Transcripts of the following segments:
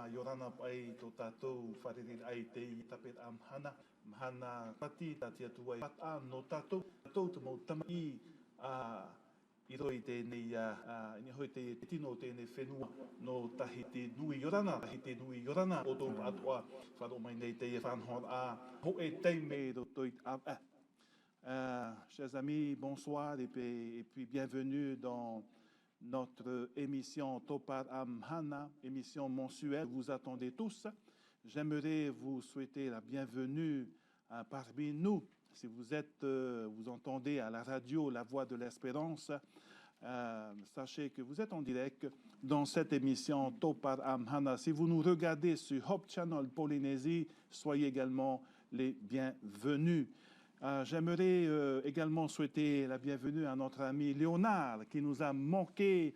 yorana pai to tatou wharerir ai te I tapet am hana. Mahana pati tatia tuai pat a no tatou. Tatou te mau tama I roi tēnei ni hoi te tino tēnei whenua no tahiti nui yorana. Tahiti nui yorana o tō atua wharo mai nei te whanhor ho e teime do toi chers amis, bonsoir et puis bienvenue dans notre émission Topar Amhana, émission mensuelle. Vous attendez tous. J'aimerais vous souhaiter la bienvenue parmi nous. Si vous vous entendez à la radio la voix de l'espérance, sachez que vous êtes en direct dans cette émission Topar Amhana. Si vous nous regardez sur Hope Channel Polynésie, soyez également les bienvenus. J'aimerais également souhaiter la bienvenue à notre ami Léonard qui nous a manqué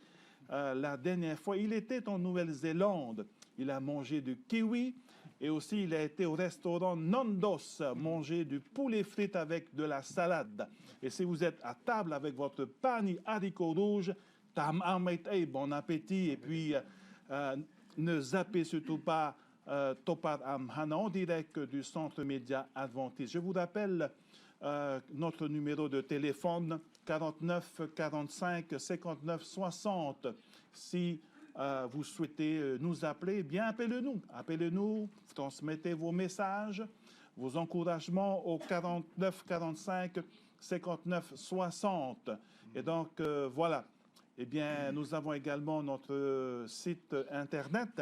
la dernière fois. Il était en Nouvelle-Zélande. Il a mangé du kiwi et aussi il a été au restaurant Nandos manger du poulet frites avec de la salade. Et si vous êtes à table avec votre pani haricots rouges, bon appétit et puis ne zappez surtout pas Topar Amhana en direct du Centre Média Adventiste. Je vous rappelle notre numéro de téléphone 49 45 59 60. Si vous souhaitez nous appeler, bien appelez-nous. Appelez-nous, transmettez vos messages, vos encouragements au 49 45 59 60. Et donc, voilà. Eh bien, nous avons également notre site Internet,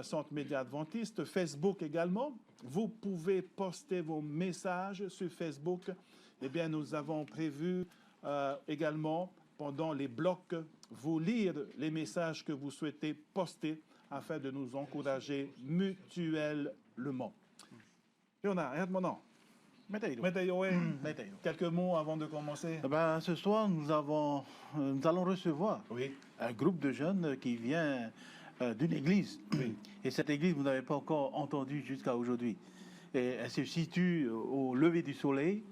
Centre Média Adventiste, Facebook également. Vous pouvez poster vos messages sur Facebook. Eh bien, nous avons prévu également, pendant les blocs, vous lire les messages que vous souhaitez poster afin de nous encourager mutuellement. Léonard, regarde-moi. Quelques mots avant de commencer. Ce soir, nous allons recevoir un groupe de jeunes qui vient d'une église. Oui. Et cette église, vous n'avez pas encore entendu jusqu'à aujourd'hui. Et elle se situe au lever du soleil,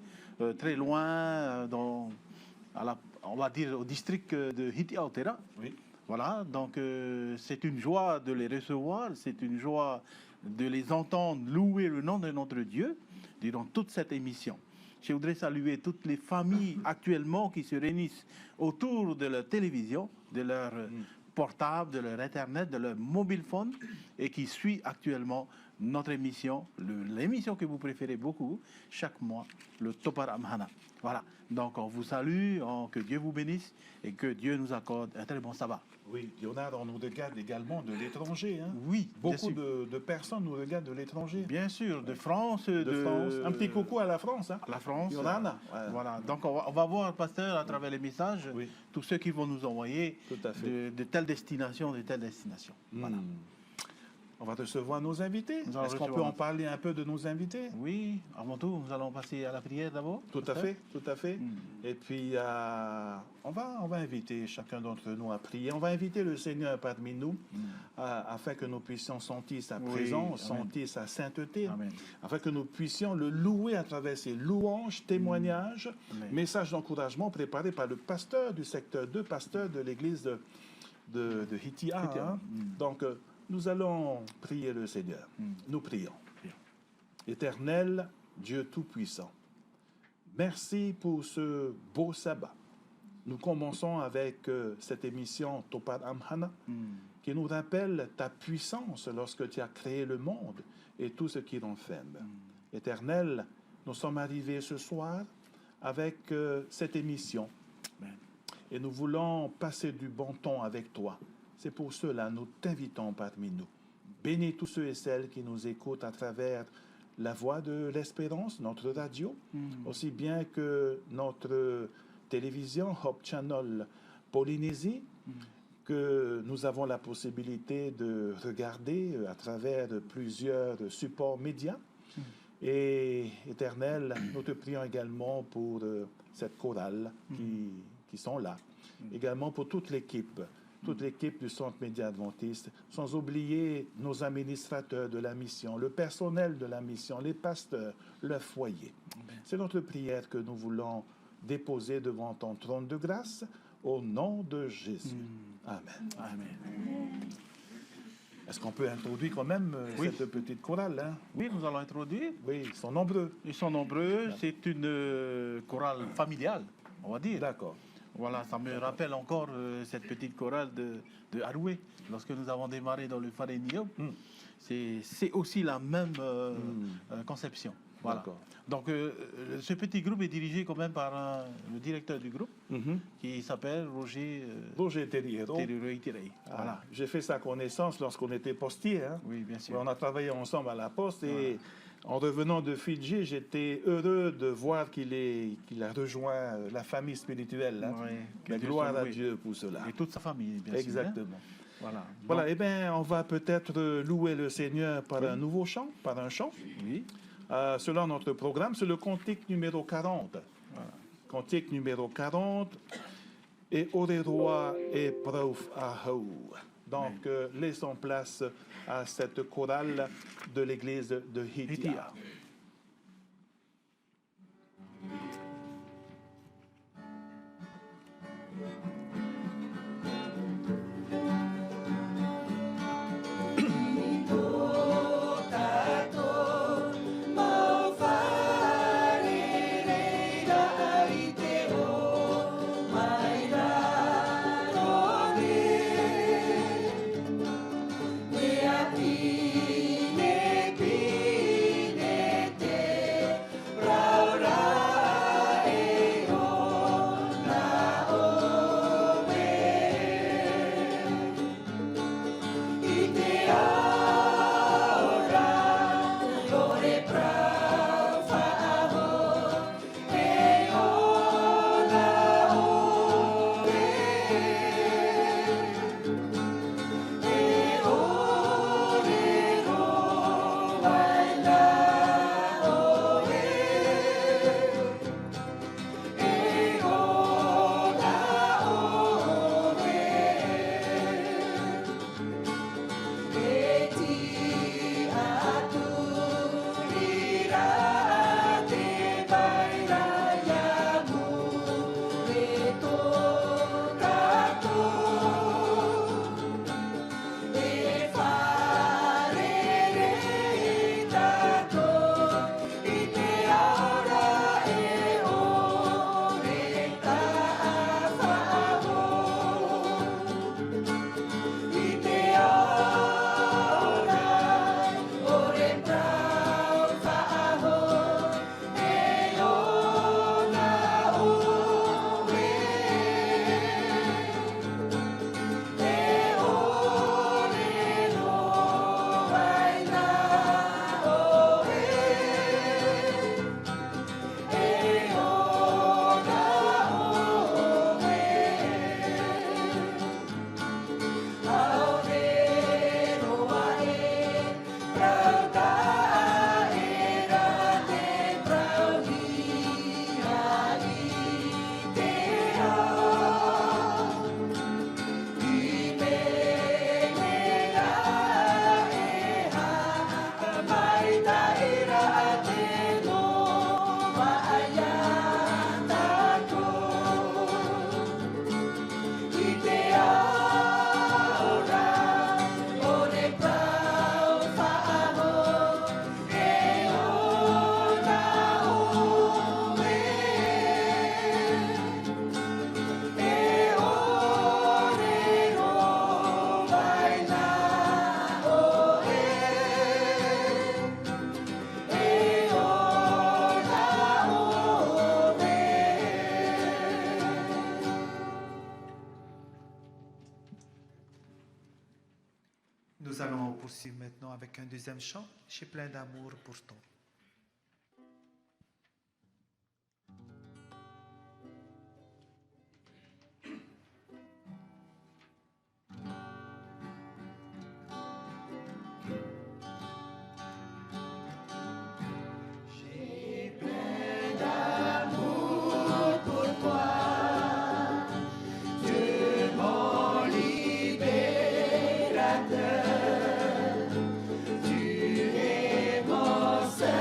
très loin, on va dire au district de Hiti Aotearoa. Oui. Voilà, donc c'est une joie de les recevoir, c'est une joie de les entendre louer le nom de notre Dieu durant toute cette émission. Je voudrais saluer toutes les familles actuellement qui se réunissent autour de leur télévision, de leur portable, de leur Internet, de leur mobile phone et qui suit actuellement notre émission, l'émission que vous préférez beaucoup, chaque mois, le Topar Amhana. Voilà, donc on vous salue, que Dieu vous bénisse et que Dieu nous accorde un très bon sabbat. Oui, Léonard, on nous regarde également de l'étranger. Hein. Oui, beaucoup de personnes nous regardent de l'étranger. Bien sûr, de France. De France. Un petit coucou à la France. Hein. À la France. Léonard. Voilà, donc on va voir, pasteur, à travers les messages, tous ceux qui vont nous envoyer de telle destination, de telle destination. Voilà. On va recevoir nos invités. Est-ce qu'on peut en parler un peu de nos invités? Oui, avant tout, nous allons passer à la prière d'abord. Tout à fait, tout à fait. Et puis, on va inviter chacun d'entre nous à prier. On va inviter le Seigneur parmi nous afin que nous puissions sentir sa présence, sentir sa sainteté, afin que nous puissions le louer à travers ses louanges, témoignages, messages d'encouragement préparés par le pasteur du secteur 2, pasteur de l'église de Hitia. Hein. Donc, nous allons prier le Seigneur. Nous prions. Éternel Dieu Tout-Puissant, merci pour ce beau sabbat. Nous commençons avec cette émission Topar Amhana qui nous rappelle ta puissance lorsque tu as créé le monde et tout ce qui l'enferme. Éternel, nous sommes arrivés ce soir avec cette émission et nous voulons passer du bon temps avec toi. C'est pour cela nous t'invitons parmi nous. Bénis tous ceux et celles qui nous écoutent à travers la voix de l'espérance, notre radio, aussi bien que notre télévision Hope Channel Polynésie, que nous avons la possibilité de regarder à travers plusieurs supports médias. Et Éternel, nous te prions également pour cette chorale qui sont là, également pour toute l'équipe du Centre Média Adventiste, sans oublier nos administrateurs de la mission, le personnel de la mission, les pasteurs, le foyer. C'est notre prière que nous voulons déposer devant ton trône de grâce, au nom de Jésus. Amen. Amen. Est-ce qu'on peut introduire quand même Oui. cette petite chorale, hein? Oui, nous allons introduire. Oui, ils sont nombreux. Ils sont nombreux. C'est une chorale familiale, on va dire. D'accord. Voilà, ça me rappelle encore cette petite chorale de Haroué, lorsque nous avons démarré dans le Pharénium. C'est aussi la même conception. Voilà. D'accord. Donc, ce petit groupe est dirigé quand même par le directeur du groupe, qui s'appelle Roger Roger Terriero. Terriero-Itirei. Voilà. J'ai fait sa connaissance lorsqu'on était postier. Hein. Oui, bien sûr. On a travaillé ensemble à la poste et en revenant de Fidji, j'étais heureux de voir qu'il a rejoint la famille spirituelle. Hein. Oui, que Mais Dieu gloire soit à loué. Dieu pour cela. Et toute sa famille, bien sûr. Exactement. Hein. Voilà. Voilà, Donc, eh bien, on va peut-être louer le Seigneur par un nouveau chant, par un chant. oui. Selon notre programme, c'est le cantique numéro 40. Voilà. Cantique numéro 40. Et Oreroa et Prof Ahou. Donc, laissons place à cette chorale de l'église de Hitia. Hitia. Nous allons poursuivre maintenant avec un deuxième chant, J'ai plein d'amour pour toi. Tu es mon seul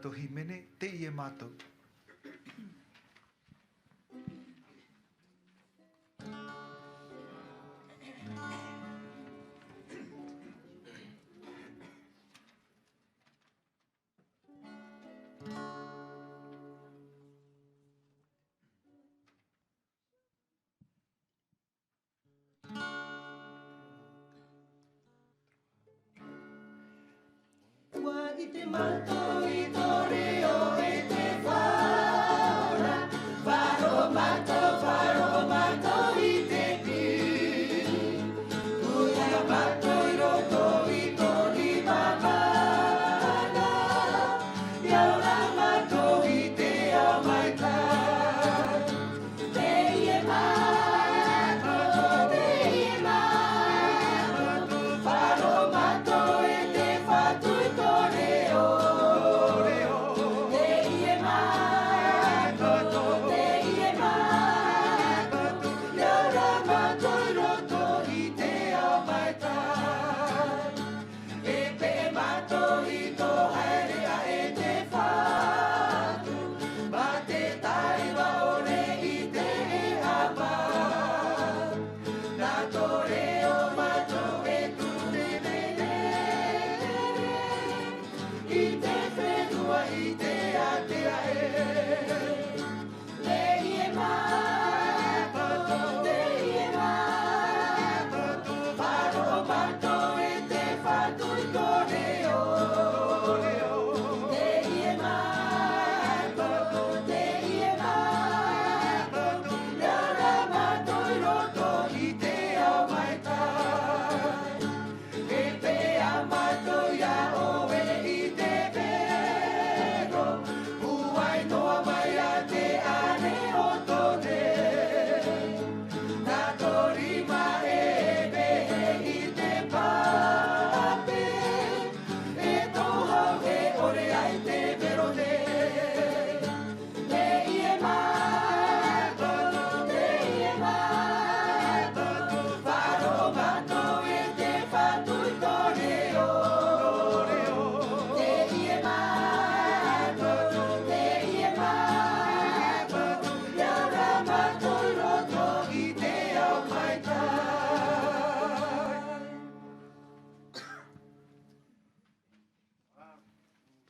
mātou himene, te ie mātou.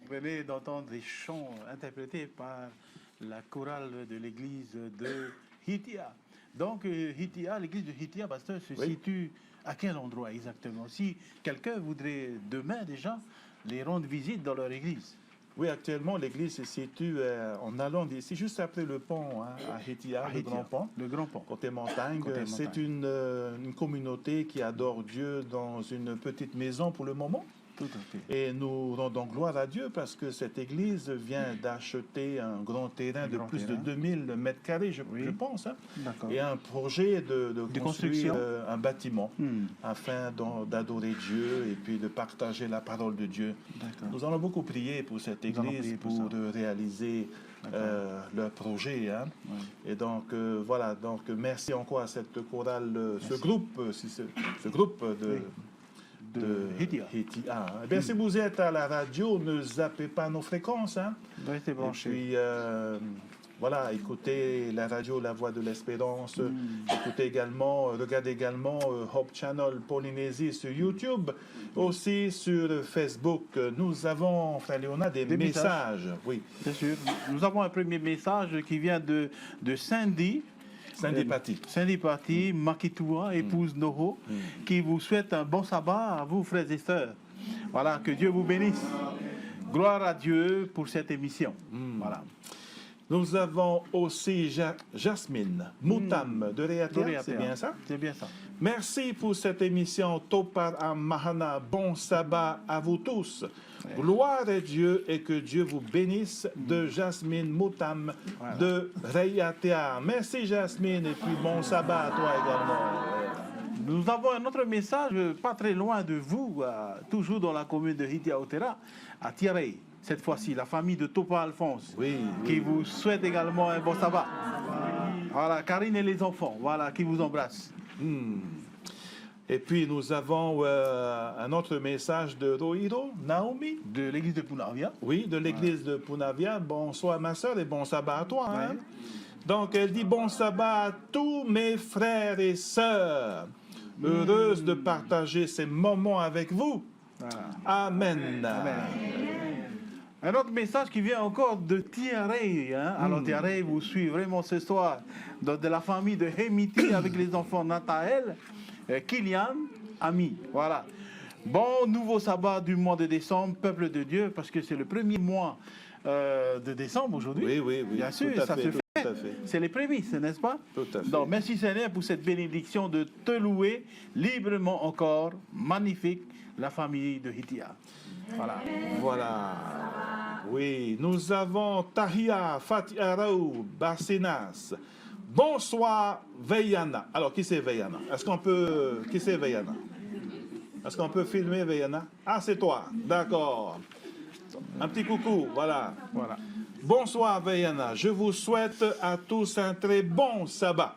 Vous venez d'entendre des chants interprétés par la chorale de l'église de Hitia. Donc, Hitia, l'église de Hitia, pasteur, se situe à quel endroit exactement? Si quelqu'un voudrait demain déjà les rendre visite dans leur église. Oui, actuellement, l'église se situe en allant d'ici, juste après le pont, hein, à Hitia, le Grand Pont. Le Grand Pont. Côté montagne. C'est une communauté qui adore Dieu dans une petite maison pour le moment. Tout à fait. Et nous rendons gloire à Dieu parce que cette église vient d'acheter un grand terrain de plus de 2000 mètres carrés, je pense. Hein, et un projet de construire un bâtiment afin d'adorer Dieu et puis de partager la parole de Dieu. Nous allons beaucoup prier pour cette église pour réaliser leur projet. Hein. Et donc, voilà. Donc, merci encore à cette chorale, ce groupe de Hitia. Eh bien, si vous êtes à la radio, ne zappez pas nos fréquences. Hein. Restez branchés. Et puis, voilà, écoutez la radio La Voix de l'Espérance. Écoutez également, regardez également Hope Channel Polynésie sur YouTube. Aussi sur Facebook. Nous avons, frère Léonard, des messages. Oui. Bien sûr. Nous avons un premier message qui vient de Cindy. Cindy Pati, Makitua, épouse Noho, qui vous souhaite un bon sabbat à vous, frères et sœurs. Voilà, que Dieu vous bénisse. Gloire à Dieu pour cette émission. Voilà. Nous avons aussi Jasmine Moutam de Réatia, c'est bien ça? C'est bien ça. Merci pour cette émission Topar Am Mahana. Bon sabbat à vous tous. Gloire à Dieu et que Dieu vous bénisse de Jasmine Moutam de Réatia. Merci Jasmine et puis bon sabbat à toi également. Nous avons un autre message pas très loin de vous, toujours dans la commune de Hitia Otera, à Tirei. Cette fois-ci, la famille de Topa Alphonse, qui vous souhaite également un bon sabbat. Voilà, Karine et les enfants, voilà, qui vous embrassent. Et puis nous avons un autre message de Rohiro, Naomi. De l'église de Punavia. Oui, de l'église de Punavia. Bonsoir ma soeur et bon sabbat à toi. Hein? Ouais. Donc elle dit bon sabbat à tous mes frères et sœurs. Heureuse de partager ces moments avec vous. Voilà. Amen. Un autre message qui vient encore de Thierry. Hein? Alors Thierry vous suit vraiment ce soir de la famille de Hemiti avec les enfants Nathaël, Kylian, Ami. Voilà. Bon nouveau sabbat du mois de décembre, peuple de Dieu, parce que c'est le premier mois de décembre aujourd'hui. Oui. Bien sûr, Tout à ça fait, se tout fait. à fait. C'est les prémices, n'est-ce pas? Tout à fait. Donc, merci Seigneur pour cette bénédiction de te louer librement encore. Magnifique, la famille de Hitia. Voilà. Voilà. Oui, nous avons Tahia Fatiarou Barcenas. Bonsoir Veyana. Alors, qui c'est Veyana? Qui c'est Veyana? Est-ce qu'on peut filmer Veyana? Ah, c'est toi. D'accord. Un petit coucou, voilà. Voilà. Bonsoir Veyana. Je vous souhaite à tous un très bon sabbat.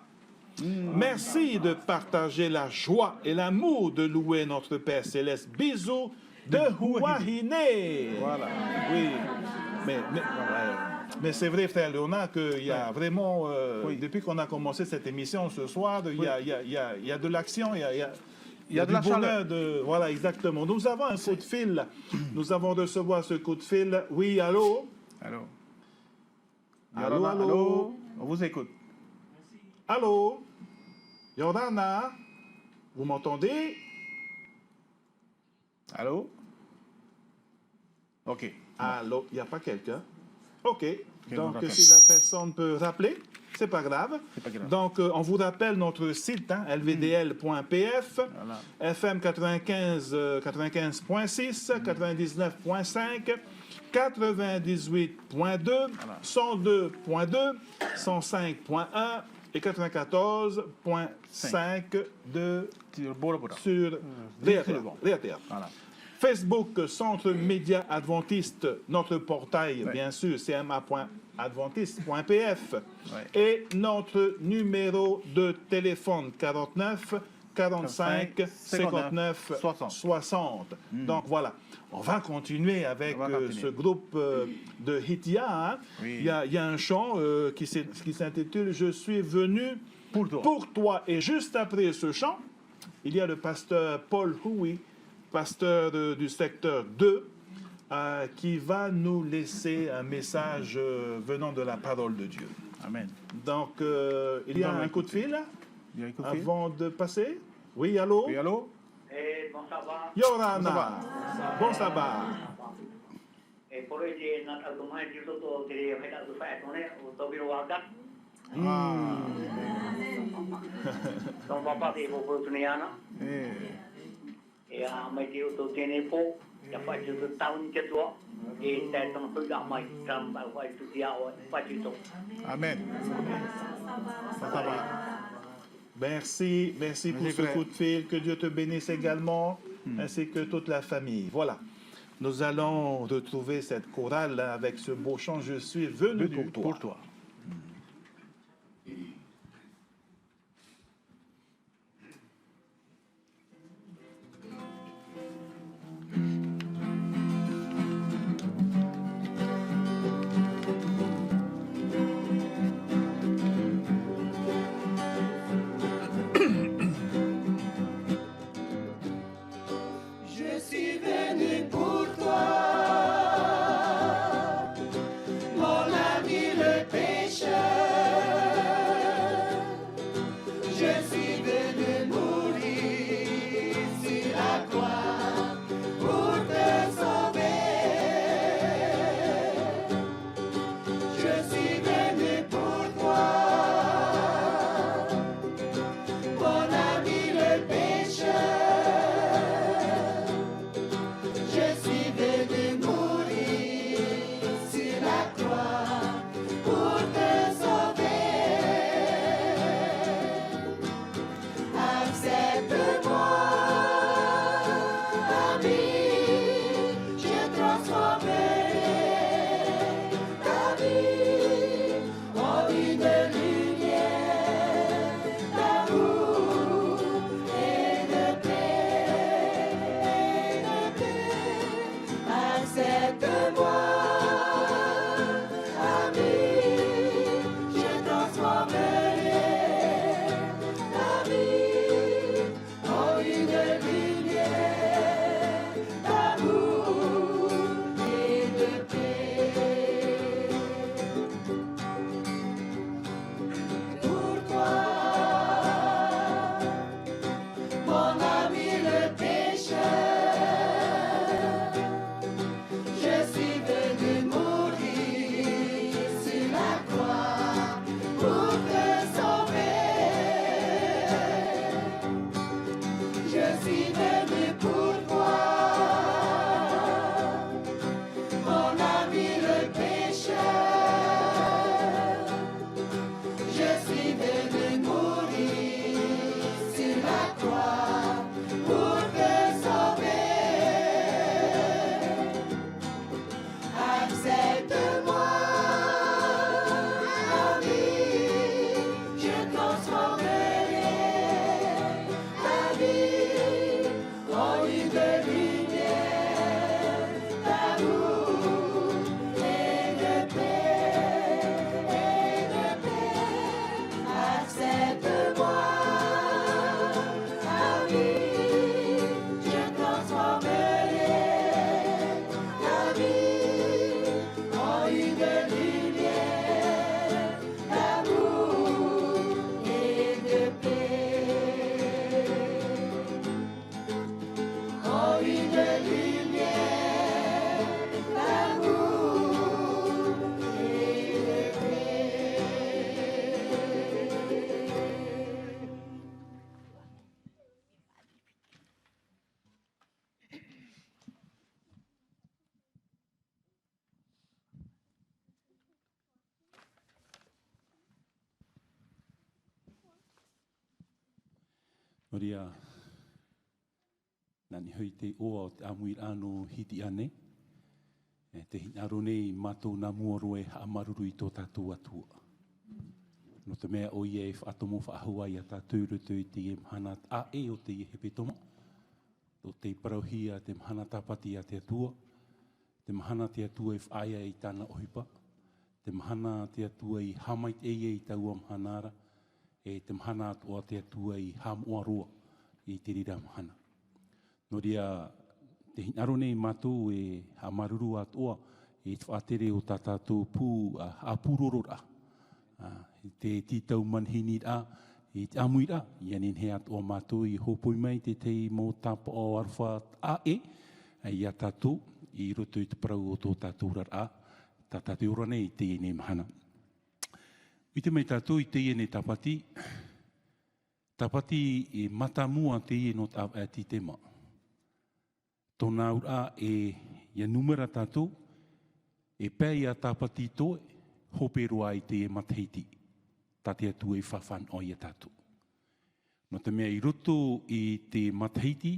Merci de partager la joie et l'amour de louer notre Père Céleste. Bisous de Huahine. Voilà. Oui, mais c'est vrai, frère Léonard, qu'il y a vraiment, depuis qu'on a commencé cette émission ce soir, il y a de l'action, il y a de la du bonheur. chaleur. Voilà, exactement. Nous avons un coup de fil. Nous avons recevoir ce coup de fil. Oui, allô? Allô? Allô? On vous écoute. Allô? Yorana? Vous m'entendez? Allô? OK. Allô? Il n'y a pas quelqu'un? OK. Donc, rappelle. si la personne peut rappeler, c'est pas grave. C'est pas grave. Donc, on vous rappelle notre site, hein, lvdl.pf, Voilà. FM 95.6, 99.5, 98.2, 102.2, 105.1 et 94.5 de Sur Bora Bora. sur RTR. Voilà. Facebook, Centre Média Adventiste, notre portail, Ouais. bien sûr, cma.adventiste.pf. Ouais. Et notre numéro de téléphone, 49 45 59 60. 60. Donc voilà, on va continuer avec On va continuer. ce groupe de Hitia. Hein. Oui. Il y a un chant qui s'intitule « Je suis venu Pour toi. pour toi ». Et juste après ce chant, il y a le pasteur Paul Huey, pasteur du secteur 2, qui va nous laisser un message venant de la parole de Dieu. Amen. Donc, il y a Nous allons un coup de fil Il y a un coup de fil? avant de passer. Oui, allô? Oui, allô? Bon sabbat. Yorana, bon sabbat. Pour aider notre argument, il faut que les gens de faire au bureau à date. Donc, on va parler pour le Tuniana. Et à Maïti, au Ténépo, il n'y a pas de town que toi. Et c'est un peu d'armée, comme à quoi tout y a, pas du tout. Amen. Ça va. Merci pour Merci, ce frère. coup de fil. Que Dieu te bénisse également, ainsi que toute la famille. Voilà. Nous allons retrouver cette chorale là, avec ce beau chant « Je suis venu pour toi ». Pour toi. Je suis venu pour toi, mon ami le Père. Glorie de lumière, l'amour et le paix. Maria, nani hui te oa o te amuir ano hiti ane. Te hinaro nei mātou nā muaroe haamaruru i tō tātou atua. No te mea o ia e whaatomo whaahua i a tātou rutu i te mhana a e o te hepe tomo. O te parauhia te mhana tāpati a te atua. Te mhana te atua e whaia i tāna ohipa. Te mhana te atua i hamait eie i taua mhanara. E te mhana o te atua i hamoa roa i te rira mhana. No ria, te hinaro nei mātou e hamaruru atoa e te whaatere o tā tātou pū a pūrorora. Te titau manhini a, e te amui a, i anin he atoa mātou i hopoi mai te tei mō tāpa o arwha a e, i a tātou, i roto i te parau o tō tātou rar a, tā tātou ora nei te ene mahana. I te mai tātou i te ene tapati, tapati e matamua te ene o ti te maa. Tōna ura e ia numera tātou, e pēi a tāpati toe, hope roa i te e mateiti, tā te atu e whawhan o ia tātou. No te mea i roto i te mateiti,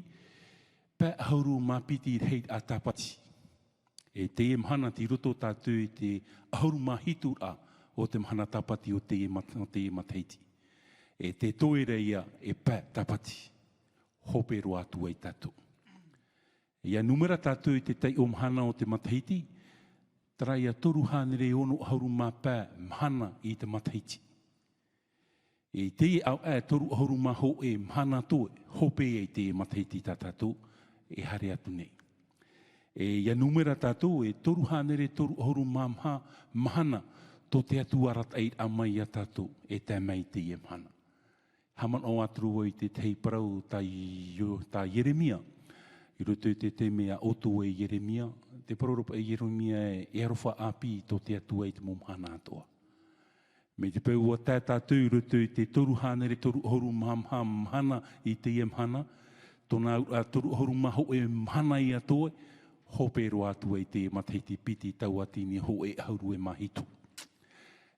pē hauru mapiti rei a tāpati. E te e mhana ti roto tātou i te hauru mahitura o te mhana tāpati o te e mateiti. E te toe reia e pē tāpati, hope roa atu e tātou. Ia numera tātou i te tei o mhana o te matahiti, trai a toru hānere ono hauru mapā mhana i te matahiti. E te au toru hauru maho e mhana toe, hope e te matahiti tā tātou, e hare atu nei. Ia numera tātou e toru hānere toru hauru mamha mhana, tō te atu arat eit amai a tātou, e te mai te e mhana. Haman o atru i te tei parau tā Jeremia, I roto te te mea oto e Jeremia, te paroropa e Jeremia e arofa api tō te atua i te momhana atoa. Me te pēua tātātou i roto i te toru hānere toru horu mhana i te ie mhana, tōna toru horu maho e mhana i atoa, hopero atua i te matahiti piti tau atini ho e hauru e mahitu.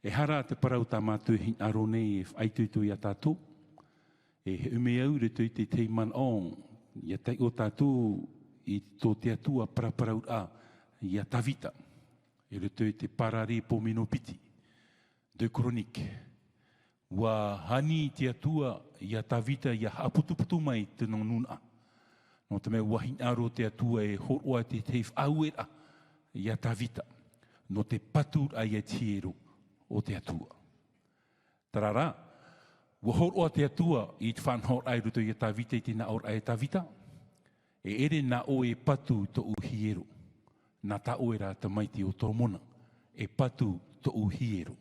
E hara te parau tā mātou hin aro nei e whaituitu i a tātou, e he ume au roto i te teiman on, ia tai o tātou i tō te atua paraparau a, ia tawita. E roto i te parare pomeno piti. De Chronique. Wa hani te atua ia tawita ia haputuputu mai te nonuna. No te mea wahin aro te atua e horoa te teif auera ia tawita. No te patur a ia tiero o te atua. Tarara, wa horoa te atua i te whanhor ai roto ia tawita i te naor ai tawita. E ere na o e patu to u hiero. Na ta oera te maiti o toromona. E patu to u hiero.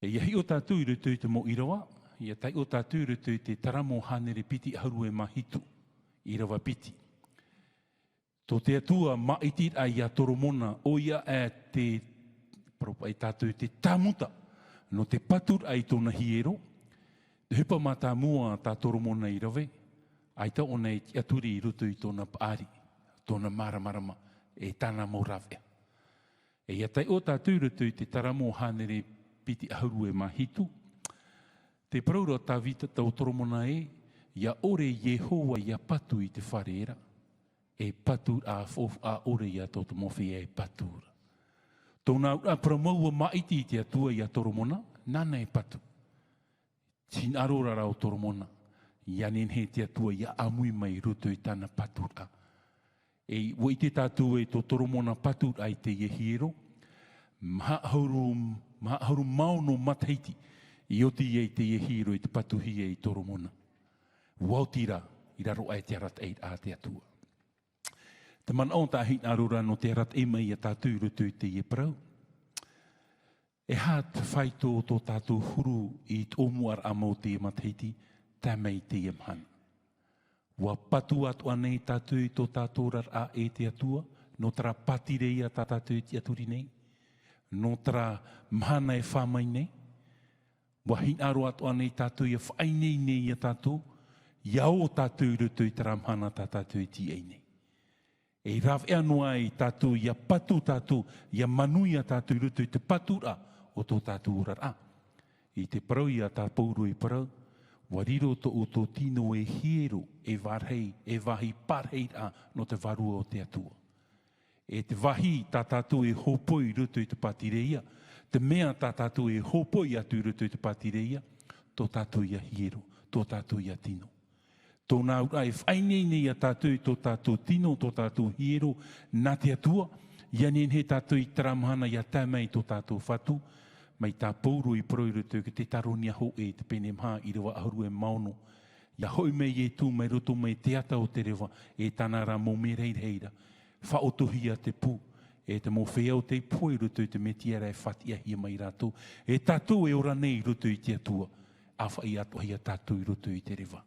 E iahi o tātou i roto i te mo irawa. Ia tai o tātou i roto i te taramo hanere piti haru e mahitu. Irawa piti. Tō te atua maitit a ia toromona. O ia e te propa i tātou te tamuta. No te patur ai tōna hiero. Te hupa mata mua tā toromona irawe. Aita o nei aturi i roto i tōna paari, tōna maramarama, e tāna maurawea. E ia tai o tātou roto i te taramo hanere piti ahuru e mahitu. Te praura tāwita tau toromona e, ia ore Yehowa ia patu i te whareera. E patu a ore ia tōta mofi e patura. Tōna ura pramaua maiti i te atua ia toromona, nana e patu. Tin arora rao toromona. Ia nen he te atua ia amui mai roto i tāna patura. E wai te tātua e tō toromona patura i te Yehiero, maha hauru maono mataiti i oti i te Yehiero i te patuhi e i toromona. Wautira i raro ai te arat eit a te atua. Te man on tā hin arora no te arat e mai a tātou roto i te Yeprau. E hāt whaito tō tātou huru i tōmuar amo te mataiti, tā mei te iamhana. Wa patu atu anei tātou i tō tātou rara e te atua, no tra patirei a tātou i te aturi nei, no tra mahana e whamai nei, wa hinaro atu anei tātou i a whainei nei i a tātou, ia o tātou i rutu i tra mahana tātou i ti ei nei. E raw ea noa i tātou, ia patu tātou, ia manui a tātou i rutu i te patura o tō tātou rara. I te parau i a tā pauru i parau, wariro to o tō tino e hiero e varhei, e wahi parhei a no te varua o te atua. E te wahi tā tātou e hopoi rutu i te patireia, te mea tā tātou e hopoi atu rutu i te patireia, tō tātou ia hiero, tō tātou ia tino. Tō nā ura e whainei nei a tātou i tō tātou tino, tō tātou hiero, nā te atua, ia nien he tātou i taramahana ia tāmei tō tātou whatu, mai tā pauru i proirutu ki te taronia ho e te pene maha i rewa ahuru e maono. Ia hoi mei e tū mai roto mai te ata o te rewa e tānara mō me reireira. Whaotohia te pū e te mō whea o te poi rutu i te metiara e whatia hia mai rātou. E tātou e ora nei rutu i te atua. Awha i atohia tātou i rutu i te rewa.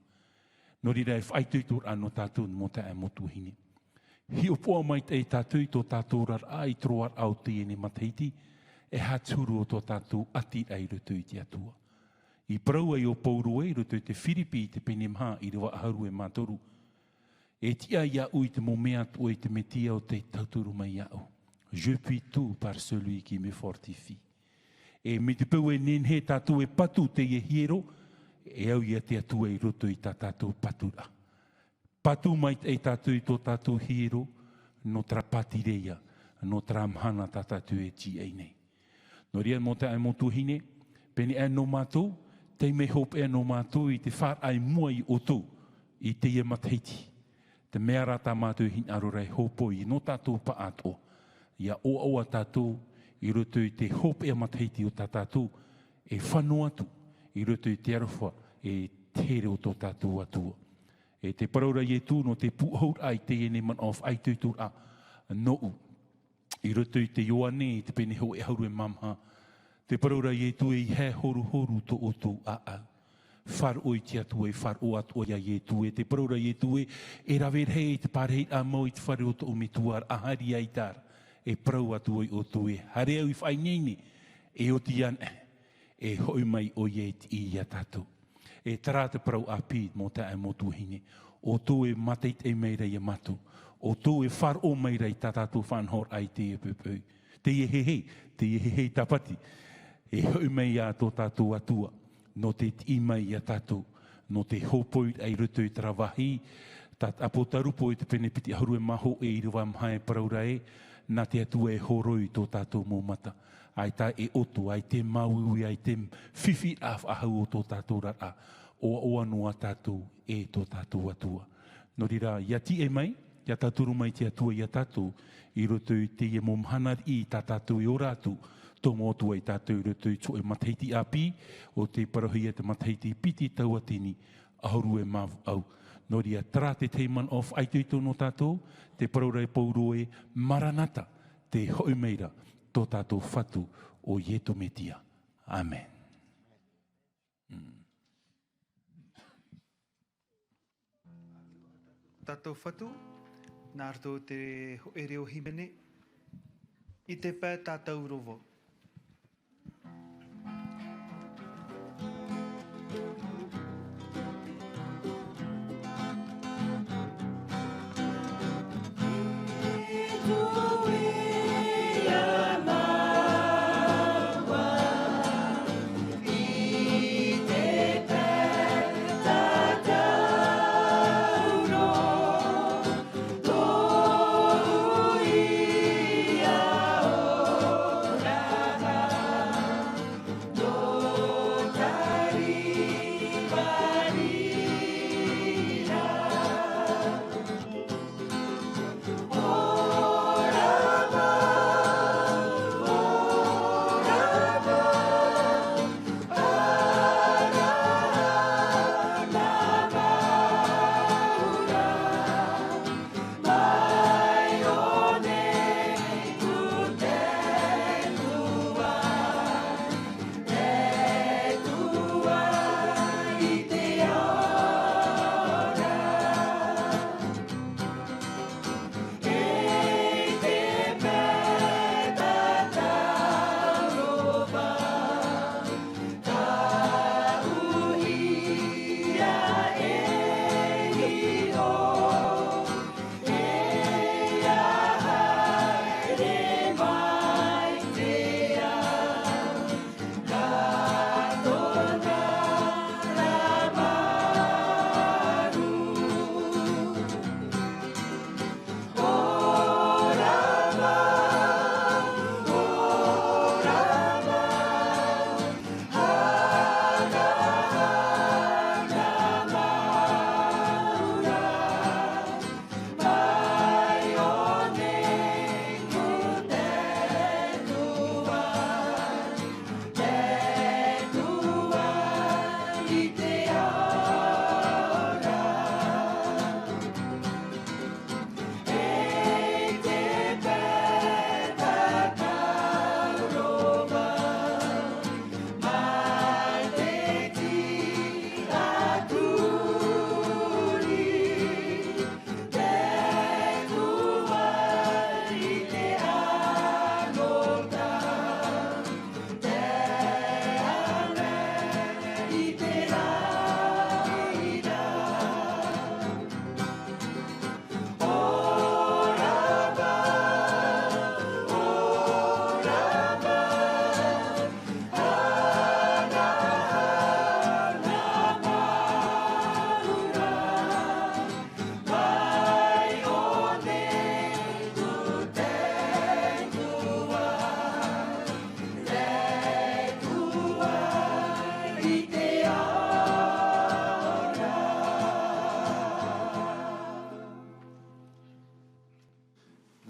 No rira e whaituitur anō tātou mō te e motu hine. Hi opoa mai te tātou i tō tātou rar a i troar au te ene mataiti, e haturu o tō tātou ati ai rutu i te atua. I praua i o pauru e rutu i te Whiripi i te pene maha i rewa aharu e mātoru. E tia ia ui te momea tu i te metia o te tauturu mai au. Je puis tout par celui qui me fortifie. E me te pau e nenhe tātou e patu te e hiero, e au ia te atua i rutu i tā tātou patura. Patu mai e tātou i tō tātou hiero, no tra patireia, no tra mhana tā tātou e ti ei nei. No ria mo te ai mo tuhine, pene e no mātou, te me hope e no mātou i te whar ai mua i o tō, i te ia mataiti. Te mea rata mātou hin arorei hopo i no tātou pa ato. Ia o aua tātou, i roto i te hope e mataiti o tā tātou, e whanua atu, i roto i te arwha, e tere o tō tātou atua. E te paraura i e tū no te puhaur ai te ene man of ai tūtur a nou. I roto i te ioane i te pene ho e hauru e mamha. Te paraura i e tū e he horu horu to o tū a au. Whar oi te atu e whar o atu ia i e tū e. Te paraura i e tū e rawer hei i te parhei a mau i te whare o to o me tuar a hari ai tāra. E parau atu oi o tū e. Hare au i whai neine. E o tian e hoi mai o i e ti i a tātou. E tara te parau a pī mō te ai mō tūhine. O tū e mateit e meira i a matu. O tū e whar o meira i tā tātou whanhor ai te e pupui. Te e hei tapati. E hoi mai a tō tātou atua. No te ti mai a tātou. No te hopoi ai rutu i trawahi. Tat apotarupo i te penepiti ahuru e maho e iriwa mhae paraura e. Nā te atua e horoi tō tātou mō mata. Ai tā e oto, ai te mauiui, ai te whiwhi ahau o tō tātou rara. O anua tātou e tō tātou atua. No rira, ia ti e mai, ia tāturu mai te atua ia tātou, i roto i te e momhanar i tā tātou i o rātou, tō mōtua i tātou i roto i tō e mataiti api, o te parahi e te mataiti piti tau atini, ahuru e mavu au. No ria, tra te teiman of aituito no tātou, te paraura e pauroe, maranata, te hoi meira, tō tātou whatu o Ieto Metia. Amen. Tātou whatu, nā rto te hoere o himene, i te pē tātou rovo. Oh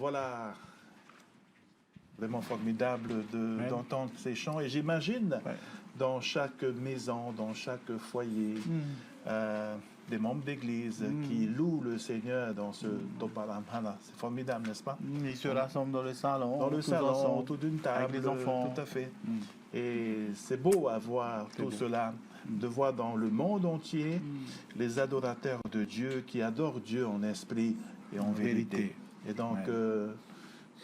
voilà, vraiment formidable d'entendre ces chants. Et j'imagine dans chaque maison, dans chaque foyer, des membres d'église qui louent le Seigneur dans ce Toparamhana. C'est formidable, n'est-ce pas? Ils se rassemblent dans le salon. Dans le salon, ensemble, autour d'une table. avec les enfants. Tout à fait. Et c'est beau à voir tout cela, de voir dans le monde entier les adorateurs de Dieu qui adorent Dieu en esprit et en vérité. Et donc,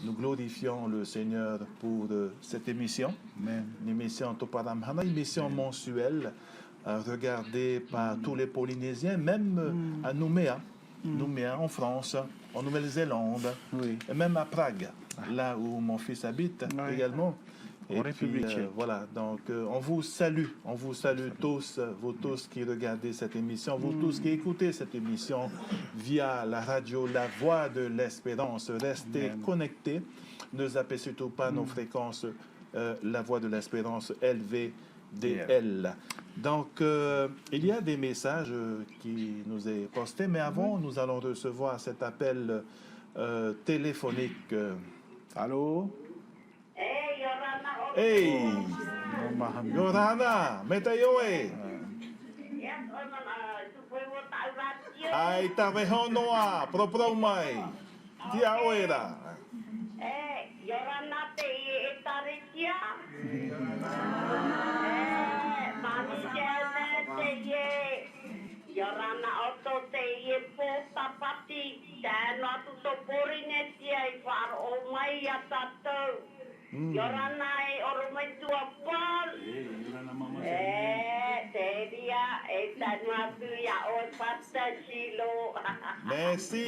nous glorifions le Seigneur pour cette émission, une émission Toparamhana, une émission mensuelle, regardée par tous les Polynésiens, même à Nouméa, en France, en Nouvelle-Zélande, et même à Prague, là où mon fils habite également. Et puis, voilà, donc on vous salue tous, vous tous qui regardez cette émission, vous tous qui écoutez cette émission via la radio La Voix de l'Espérance. Restez connectés, ne zappez surtout pas nos fréquences La Voix de l'Espérance LVDL. Donc, il y a des messages qui nous est postés, mais avant, nous allons recevoir cet appel téléphonique. Allô? Hey, Yorana, metayoe. Ai tavehonoa, propromai. Dia oera. Yorana te etaritia. Mami te ye. Yorana oto te ye pota pati. Tano tu to porine tia I far o mai atato. Yorana e oromai tua pol. Te dia e tano atu ya o pasta silo. Merci.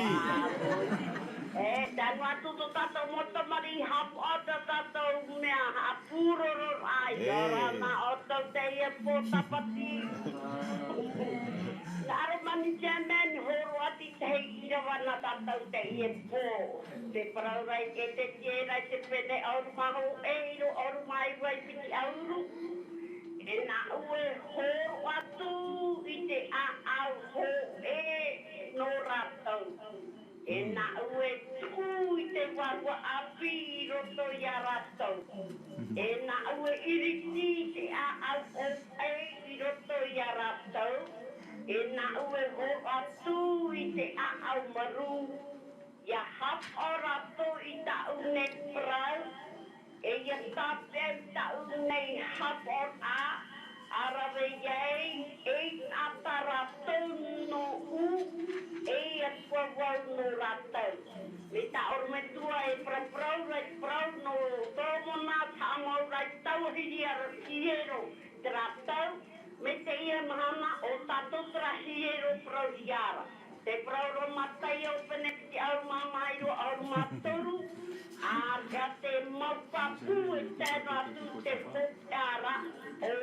Tano atu to tato moto mari hap oto tato mea hapuro ai. Yorana oto te ye pota pati. Naro mani jamen horo ati te irawana tato te ye po. Te paraurai ke te tiera te pene auru maho eiro auru mai wai piti auru. E na ue horo atu I te a au ho e no ratau. E na ue tu I te wawa api roto ia ratau. E na ue iriti te a au ho e roto ia ratau. E na ue ho atu I te a au maru. Ia hap o rato I ta une prau. E ia tape ta une hap o a. Arawe iei e ata rato no u. E ia tua wau no rato. Me ta ormetua e prau no tomona tamo rai tau hiria hiero tratau. Me te ia mahana o tato trahiero prau hiara. Te prau ro matai o peneti au mamairo au matoru. Aga te maupapu e tēnu atu te whukara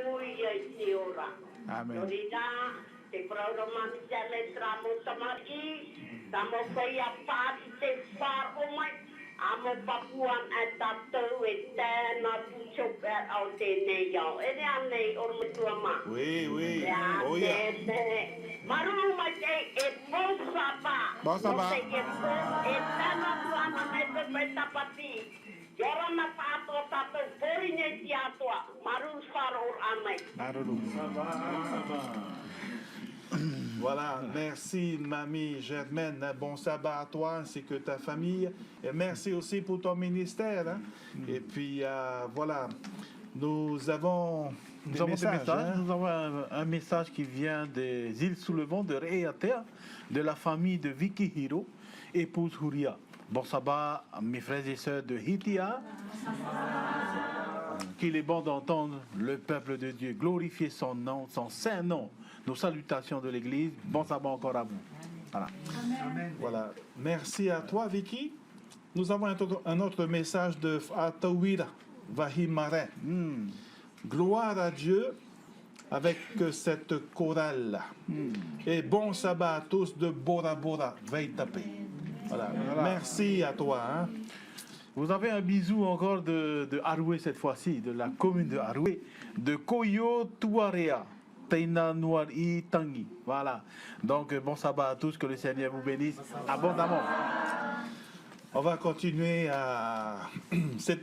o ia I te ora. Nori nā, te prau ro mamita le tramo tamari, tamo koia pāti te whār o mai. Amo papuan e tatou e tēnu atu choper au tēnei au. E rea nei ormatua mā. Oui, Oia. Maruru mai te e Bosaba. Bosaba. Te e Bos e tēnu atu ana me te petapati. Yorana tātou tātou porine ti atua. Maruru wharo amai. Voilà, merci mamie Germaine, bon sabbat à toi ainsi que ta famille. Et merci aussi pour ton ministère. Hein. Et puis voilà, nous avons des messages. Hein. Nous avons un message qui vient des îles sous le vent de Reatea, de la famille de Vicky Hiro, épouse Huria. Bon sabbat à mes frères et sœurs de Hitia. Qu'il est bon d'entendre le peuple de Dieu glorifier son nom, son saint nom. Nos salutations de l'Église. Bon sabbat encore à vous. Voilà. Amen. Voilà. Merci à toi, Vicky. Nous avons un autre message de Atawira Vahimare. Gloire à Dieu avec cette chorale. Et bon sabbat à tous de Bora Bora, Veitape. Voilà. Merci à toi. Hein. Vous avez un bisou encore de Aroué cette fois-ci, de la commune de Aroué, de Koyo Tuarea. Teina Noari Tangi. Voilà. Donc, bon sabbat à tous, que le Seigneur vous bénisse abondamment. On va continuer à...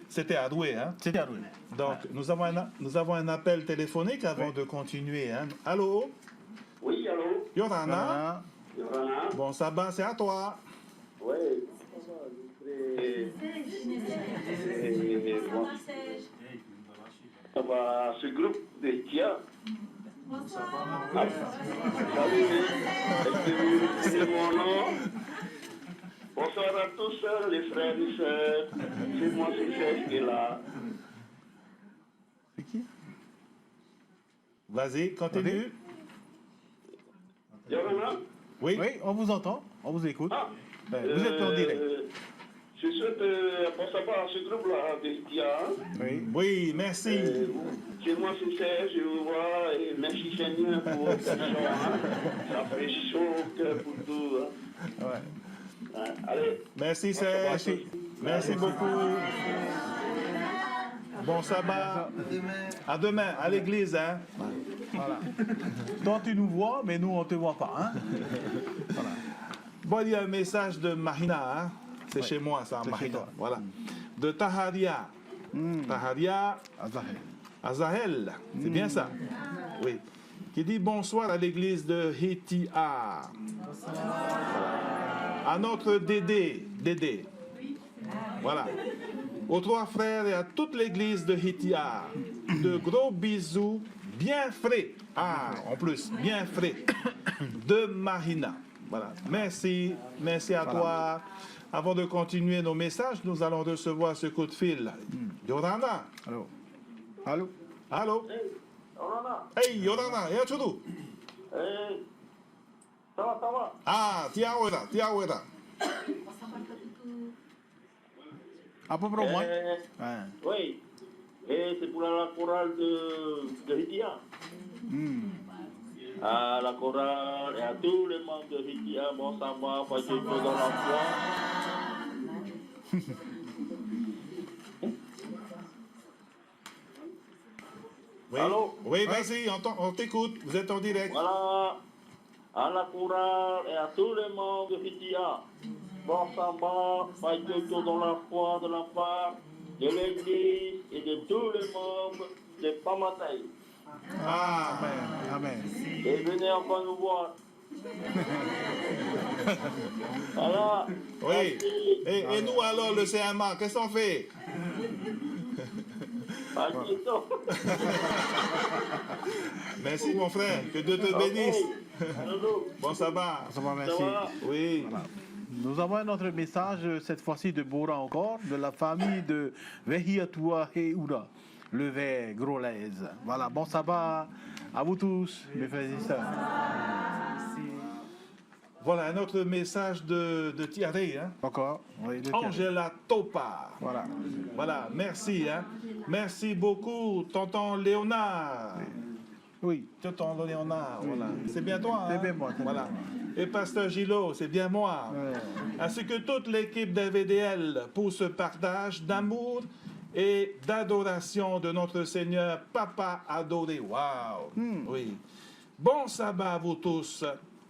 C'était à Douai, hein? C'était à Douai. Donc, nous avons un appel téléphonique avant de continuer. Hein? Allô? Oui, allô? Yorana? Yorana? Bon sabbat, c'est à toi. Oui. Ça va, ce groupe de Tia. Salut, c'est mon nom. Bonsoir à tous, les frères et sœurs. C'est moi, c'est qui est là. C'est qui? Vas-y, continue. Yorana? Oui. Oui, on vous entend, on vous écoute. Ah, Vous êtes en direct. Je souhaite bon sabbat à ce groupe-là de Tia. Oui. Oui, merci. C'est moi, c'est Serge, je vous vois, et merci Seigneur pour votre chant. Hein. Ça fait chaud au cœur pour tout. Hein. Ouais. Hein, allez. Merci, Serge. Merci beaucoup. Bon sabbat. À demain, à l'église. Hein? Voilà. Toi, tu nous vois, mais nous, on ne te voit pas. Hein? Voilà. Bon, il y a un message de Marina. Hein? C'est chez moi, ça, C'est chez Marina. toi. Voilà. De Taharia. Taharia Azahel. Azahel. C'est bien ça? Oui. Qui dit bonsoir à l'église de Hitia. À notre Dédé. Voilà. Aux trois frères et à toute l'église de Hitia. De gros bisous bien frais. Ah, en plus, bien frais. De Marina. Voilà. Merci. Merci à toi. Avant de continuer nos messages, nous allons recevoir ce coup de fil. Yorana. Allô? Allô? Allô? Yorana. Hey, Yorana. Et tu dis? Ça va. Ah, tia wera. À peu près au moins. Oui. Et c'est pour la chorale de Hitia. À la chorale et à tous les membres de Hitia, bon sabbat, pas de dans la foi. Oui, Allô? oui, vas-y, on t'écoute. Vous êtes en direct. Voilà. À la chorale et à tous les membres de Hitia, bon sabbat, pas de dans la foi de la part de l'église et de tous les membres de Pamataï. Ah, Amen. Et venez encore nous voir. Voilà. oui. Et nous alors, le CMA, qu'est-ce qu'on fait? Pas du tout. Merci, mon frère. Que Dieu te bénisse. Bon sabbat. Ça va, merci. Oui. Voilà. Nous avons un autre message, cette fois-ci de Bora encore, de la famille de Vehiatua Heura, le Ver Grolaise. Voilà, bon sabbat à vous tous, mes frères et sœurs. Voilà un autre message de Thierry. Hein? Encore, oui, de Angela Topa. Voilà. Voilà, merci. Hein? Merci beaucoup, tonton Léonard. Oui. Tonton Léonard, voilà. C'est bien toi, hein? C'est bien moi. Voilà. Et Pasteur Gillot, c'est bien moi. Ouais. Ainsi que toute l'équipe d'AVDL pour ce partage d'amour et d'adoration de notre Seigneur Papa adoré. Waouh! Oui. Bon sabbat à vous tous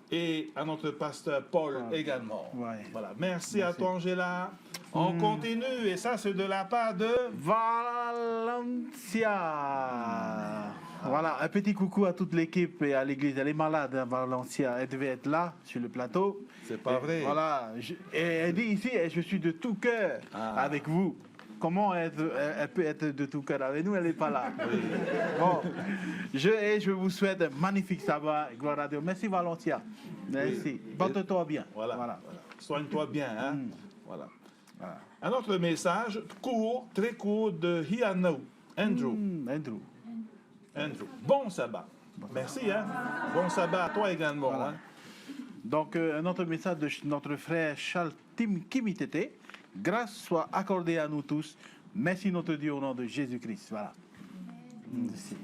et à notre pasteur Paul également. Ouais. Voilà. Merci à toi, Angela. On continue et ça, c'est de la part de Valencia. Voilà, un petit coucou à toute l'équipe et à l'église. Elle est malade, hein, Valencia. Elle devait être là, sur le plateau. C'est pas vrai. Voilà. Et elle dit ici, je suis de tout cœur avec vous. Comment elle peut être de tout cœur avec nous? Elle n'est pas là. Bon, je vous souhaite un magnifique sabbat. Gloire à Dieu. Merci Valencia. Merci. Porte-toi bien. Voilà. Soigne-toi bien. Hein? Voilà. Voilà. Un autre message court, très court de Hiano. Andrew. Bon sabbat. Merci. Hein? Bon sabbat à toi également. Voilà. Hein? Donc, un autre message de notre frère Charles Tim Kimitete. Grâce soit accordée à nous tous. Merci notre Dieu au nom de Jésus-Christ. Voilà. Merci.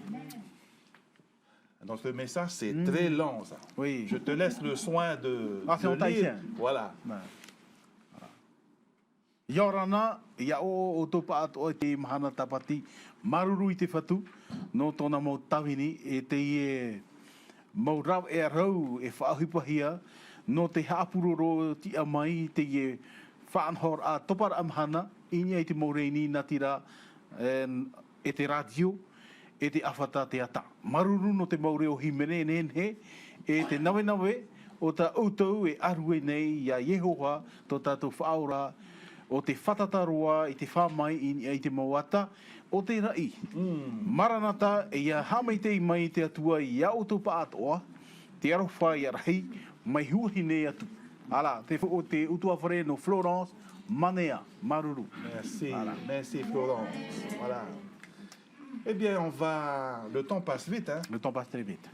Notre message, c'est très long, ça. Oui. Je te laisse le soin de, c'est en lire. tahitien. Voilà. Yorana, yao otopa at oite mahana tapati, maruru i te whatu, no tōna mo tawini e te ie maurau e rau e whaahupahia, no te haapuroro ti amai te ie whaanhor a topar amhana, ini e te moreini natira e te radio, e te awhata te ata. Maruru no te maure o himene nenhe, e te nawe nawe o ta outou e arue nei ia Yehowa tō tātou whaora o te whatataroa i te whamai i te mauata o te rai. Maranata e ia hamaitei mai te atua i a outou pa atoa, te arofa i arahi, mai huahi nei atu. Ala, o te utua whare no Florence, Manea, Maruru. Merci, merci Florence. Voilà. Eh bien, le temps passe vite. Hein? Le temps passe très vite.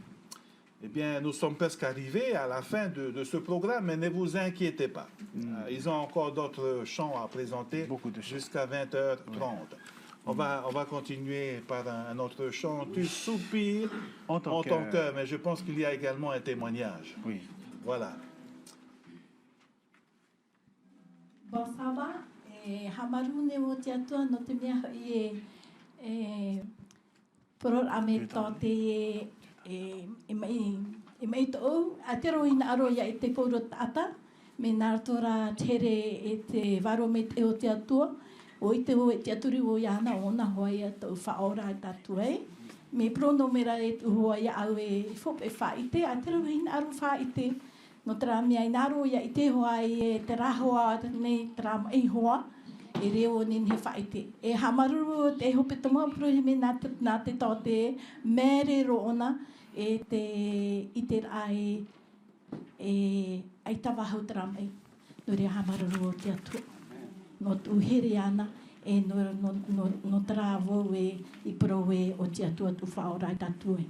Eh bien, nous sommes presque arrivés à la fin de ce programme, mais ne vous inquiétez pas. Ils ont encore d'autres chants à présenter jusqu'à 20h30. Ouais. On va continuer par un autre chant. Tu soupires en ton cœur, mais je pense qu'il y a également un témoignage. Oui. Voilà. Bon sabah, hamaru ne o te atua no te mea poror ame tō te mai tō a te roina aro ia i te poro tata me nā tora tere e te waro me te o te atua o i te o e te aturi o iana ona hoa ia tō whaora e tatu e me prono mera e hoa ia au e whope whaite a te roina aro whaite no tera mea i naro ia i te hoa i te rahoa nei tera mai hoa e reo nin he whaite. E hamaru te hope tomoa prohi me nā te tō te mere roona i te rai ai tawahau tera mai. No rea hamaru o te atu. No uhere ana e no tera wau i proe o te atu atu whaora i tatu e.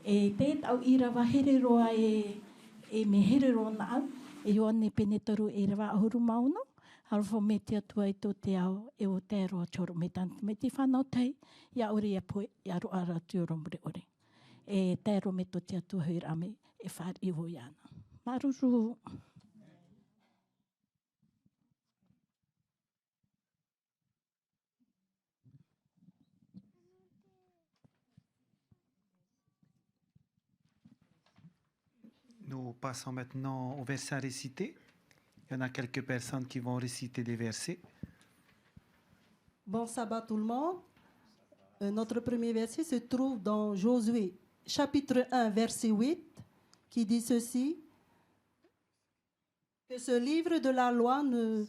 E te tau i rawa here roa e me here roona au. E one pene toru e rawa ahuru mauno. Harfo me te atua i tō te ao e o te aroa toro me tantu. Me te whanau tei, ia ore ia poe, ia ro ara tioromure ore. E te aro me tō te atua hui rame e whaar i ho iana. Maruru. Nous passons maintenant au verset à réciter. Il y en a quelques personnes qui vont réciter des versets. Bon sabbat tout le monde. Notre premier verset se trouve dans Josué, chapitre 1, verset 8, qui dit ceci. Que ce livre de la loi ne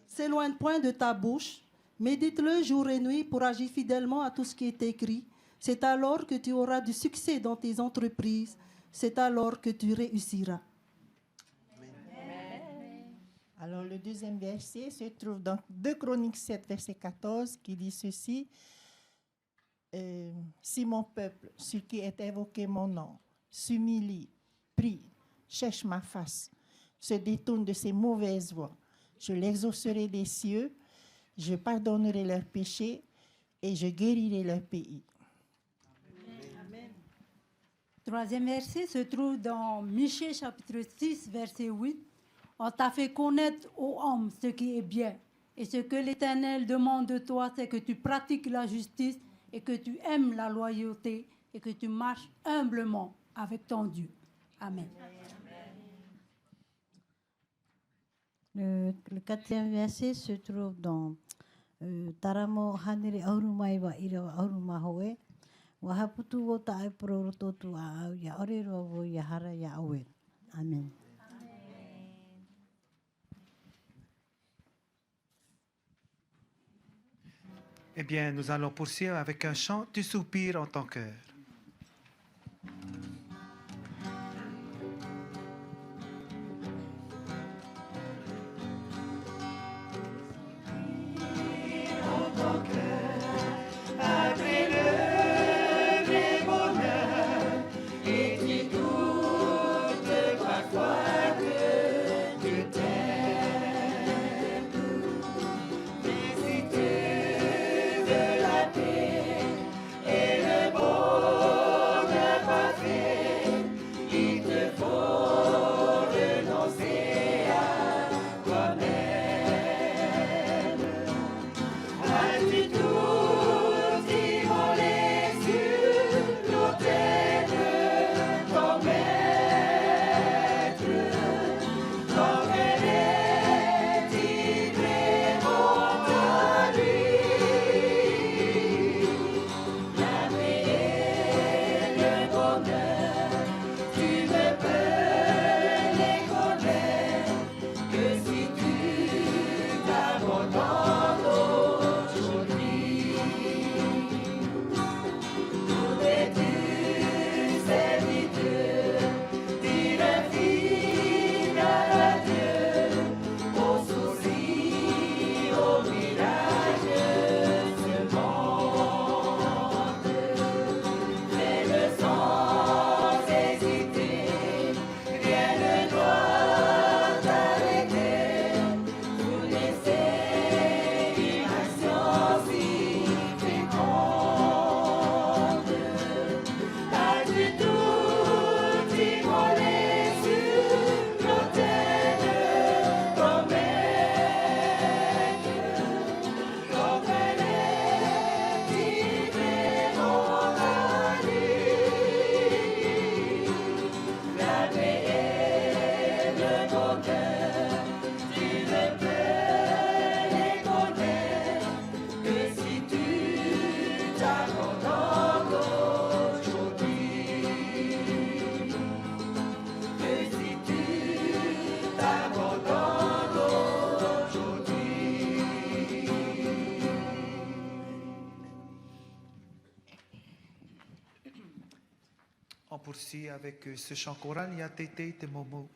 s'éloigne point de ta bouche. Médite-le jour et nuit pour agir fidèlement à tout ce qui est écrit. C'est alors que tu auras du succès dans tes entreprises. C'est alors que tu réussiras. Alors, le deuxième verset se trouve dans 2 Chroniques 7, verset 14, qui dit ceci. Si mon peuple, sur qui est évoqué mon nom, s'humilie, prie, cherche ma face, se détourne de ses mauvaises voies, je l'exaucerai des cieux, je pardonnerai leurs péchés et je guérirai leur pays. Amen. Troisième verset se trouve dans Michée, chapitre 6, verset 8. On t'a fait connaître aux hommes ce qui est bien. Et ce que l'Éternel demande de toi, c'est que tu pratiques la justice et que tu aimes la loyauté et que tu marches humblement avec ton Dieu. Amen. Le quatrième verset se trouve dans Taramo Hanere Aurumai wa ira Auruma Hoe. Wa haputu wo tae proroto tu a au ya ore ro wo ya hara ya awe. Amen. Eh bien, nous allons poursuivre avec un chant « Tu soupires en ton cœur ». Et le beau poursuit avec ce chant choral, Yatete Te Momo.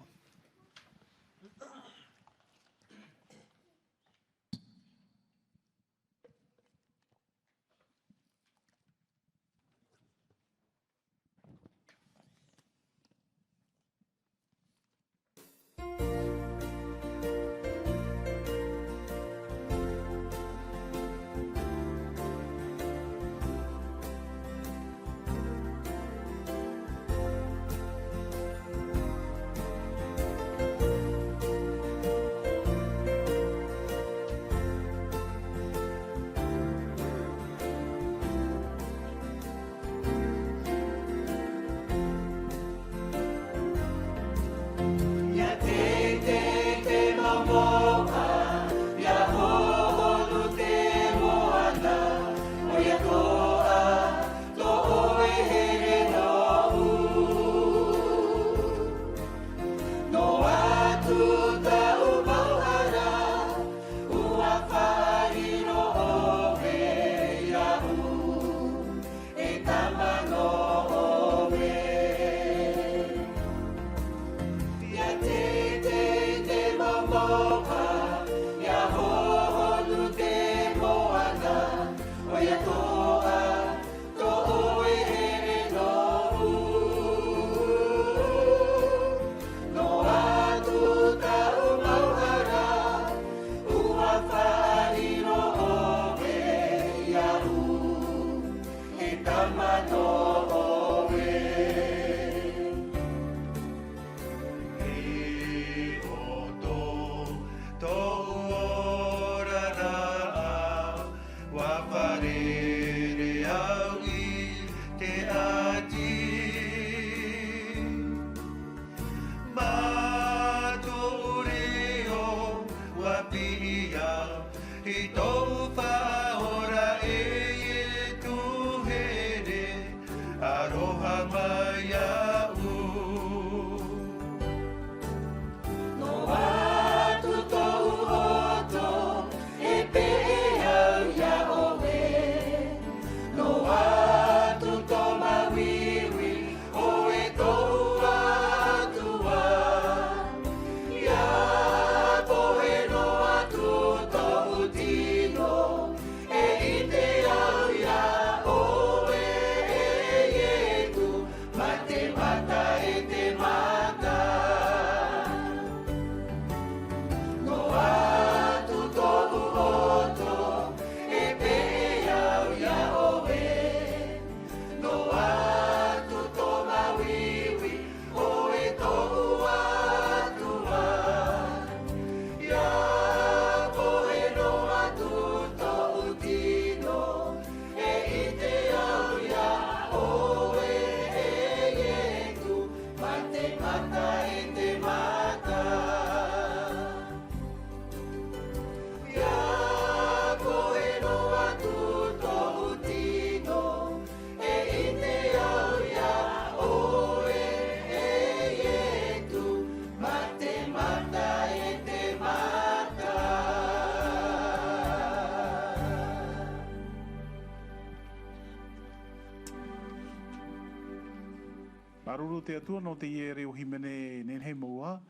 Paruru te atua no te ie reo himene nenhei moa.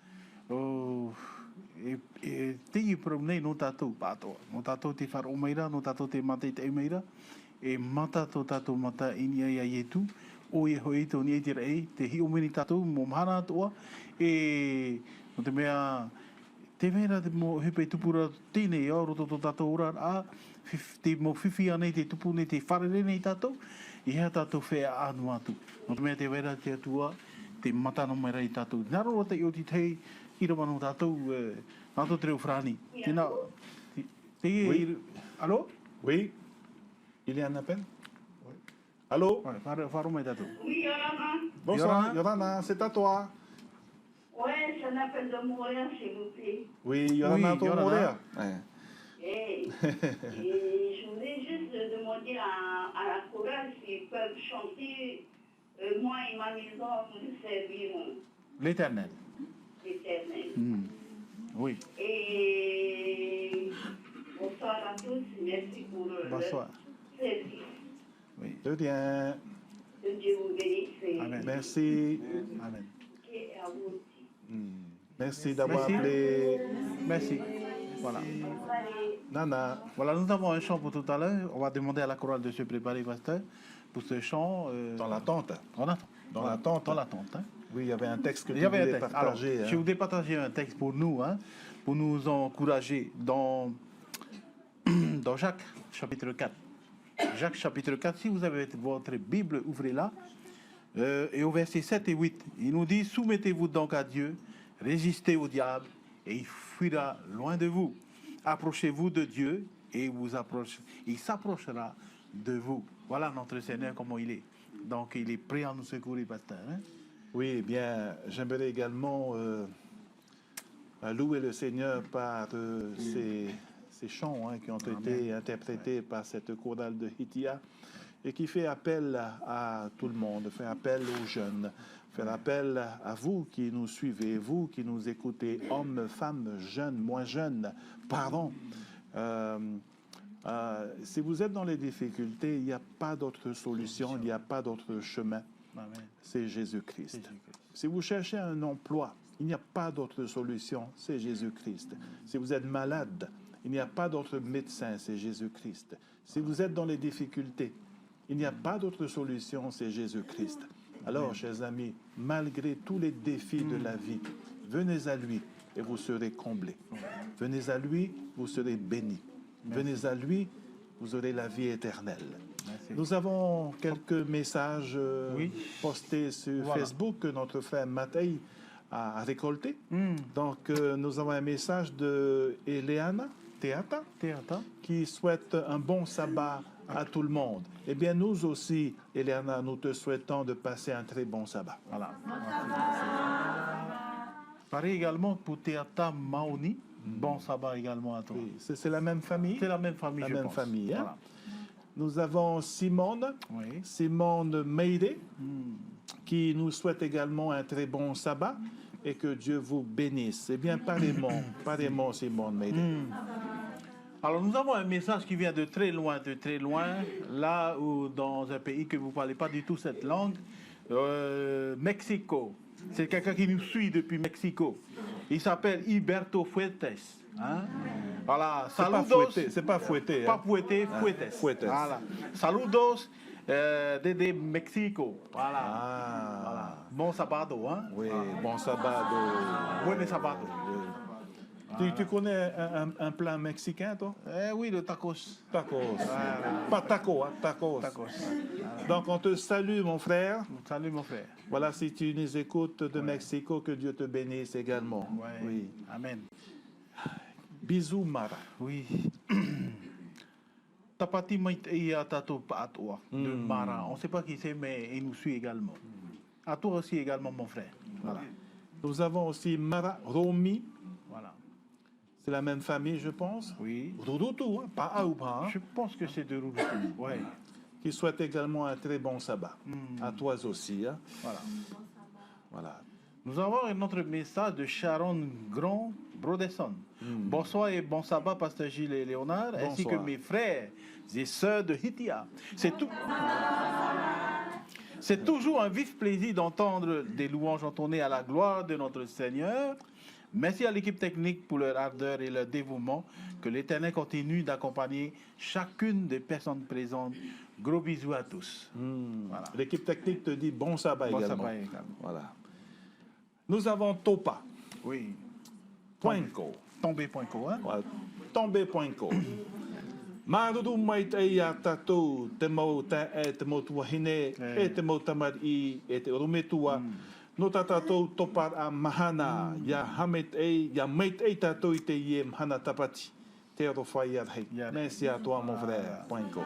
O te i pro nei no tātou pātoa. No tātou te whara o meira, no tātou te mate te meira. E mata tō tātou mata ini ai ai etu. O e hoi tō ni eitira ei, te hi o meni tātou mō mahana atoa. E no te mea, te mea te mō hepe tupura tēnei au roto tō tātou ora a te mō whiwhi anei te tupu nei te wharere nei tātou. I hea tātou whea anu atu. No te mea te wera te atua, te matana mai rei tātou. Naro o te i o te tei, i rawa no tātou, tātou te reo whrani. Tēnā, Oui. Allô? Oui. Il y a un appel? Allô? Wharo mai tātou. Oui, Yorana. Bonsoir, Yorana, c'est à toi. Ouais, c'est un appel de Montréal, s'il vous plaît. Oui, Yorana, Oui, ton Yorana. Montréal. Et je voulais juste demander à la chorale s'ils peuvent chanter moi et ma maison, nous servirons L'Éternel. l'Éternel. Oui. Et bonsoir à tous, merci pour Bonsoir. le service. Oui. De rien. Que Dieu vous bénisse et Amen. Merci. Amen. Merci d'avoir Merci. appelé. Merci. Voilà. Nana. Voilà, nous avons un chant pour tout à l'heure. On va demander à la chorale de se préparer, pasteur, pour ce chant. Dans l'attente. On attend. Dans l'attente. Dans l'attente. Hein. Oui, il y avait un texte que Il tu y avait un voulais texte. partager. Alors, hein. je voudrais partager un texte pour nous, hein, pour nous encourager dans Jacques chapitre 4. Jacques chapitre 4, si vous avez votre Bible, ouvrez-la. Et au verset 7 et 8, il nous dit, soumettez-vous donc à Dieu, résistez au diable, et il fuira loin de vous. Approchez-vous de Dieu, et il s'approchera de vous. Voilà notre Seigneur, comment il est. Donc, il est prêt à nous secourir, pasteur. Hein? Oui, eh bien, j'aimerais également louer le Seigneur par ces chants qui ont été interprétés par cette chorale de Hitia et qui fait appel à tout le monde, fait appel aux jeunes, fait appel à vous qui nous suivez, vous qui nous écoutez, hommes, femmes, jeunes, moins jeunes, parents. Si vous êtes dans les difficultés, il n'y a pas d'autre solution, il n'y a pas d'autre chemin. C'est Jésus-Christ. Si vous cherchez un emploi, il n'y a pas d'autre solution, c'est Jésus-Christ. Si vous êtes malade, il n'y a pas d'autre médecin, c'est Jésus-Christ. Si vous êtes dans les difficultés, il n'y a pas d'autre solution, c'est Jésus-Christ. Alors, chers amis, malgré tous les défis de la vie, venez à lui et vous serez comblés. Venez à lui, vous serez bénis. Venez à lui, vous aurez la vie éternelle. Merci. Nous avons quelques messages postés sur Facebook que notre frère Matei a récolté. Donc, nous avons un message de Eleana Teata qui souhaite un bon sabbat à tout le monde. Eh bien, nous aussi, Eleana, nous te souhaitons de passer un très bon sabbat. Voilà. Pareil également pour Teata Maoni. Bon sabbat également à toi. Oui, c'est la même famille? C'est la même famille, la je même pense. famille. Hein? Voilà. Nous avons Simone, Simone Meire, qui nous souhaite également un très bon sabbat et que Dieu vous bénisse. Eh bien, pareillement, Simone Meire. Alors, nous avons un message qui vient de très loin, là où dans un pays que vous ne parlez pas du tout cette langue, Mexico. C'est quelqu'un qui nous suit depuis Mexico. Il s'appelle Iberto Fuertes. Hein? Voilà. Saludos. C'est pas fouetté. Pas fouetté, Fuertes. Fuertes. Voilà. Saludos de Mexico. Voilà. Voilà. Bon sabado. Hein? Oui, bon sabado. Buen sabado. Tu connais un plat mexicain, toi? Oui, le tacos. Tacos. Pas taco, hein, tacos. Donc, on te salue, mon frère. Salut, mon frère. Voilà, si tu nous écoutes de Mexico, que Dieu te bénisse également. Oui. Amen. Bisous, Mara. Oui. Tapati Maïtia Tato Patoa de Mara. On ne sait pas qui c'est, mais il nous suit également. À toi aussi également, mon frère. Voilà. Nous avons aussi Mara Romi. Voilà. C'est la même famille, je pense. Oui. Rurutu, hein? Pas A ou pas. Hein? Je pense que c'est de Rurutu. Oui. Qui souhaite également un très bon sabbat. À toi aussi. Hein? Voilà. Nous avons un autre message de Sharon Grand Brodesson. Bonsoir et bon sabbat, Pasteur Gilles et Léonard, ainsi que mes frères et sœurs de Hitia. C'est toujours un vif plaisir d'entendre des louanges entonnées à la gloire de notre Seigneur. Merci à l'équipe technique pour leur ardeur et leur dévouement. Que l'Éternel continue d'accompagner chacune des personnes présentes. Gros bisous à tous. Voilà. L'équipe technique te dit bon sabbat également. Sabbat également. Voilà. Nous avons Topa. Oui. .co. Tombé.co. Hein? Voilà. Tombé.co. Marudu mai te ia tatou te mau te mau tuahine e te mau tamari e te orumetua. No tatou topar a mahana ya hamet e ya meit e tatou I te ie mahana tapati. Te oro whai arhei. Merci à toi mon frère.co.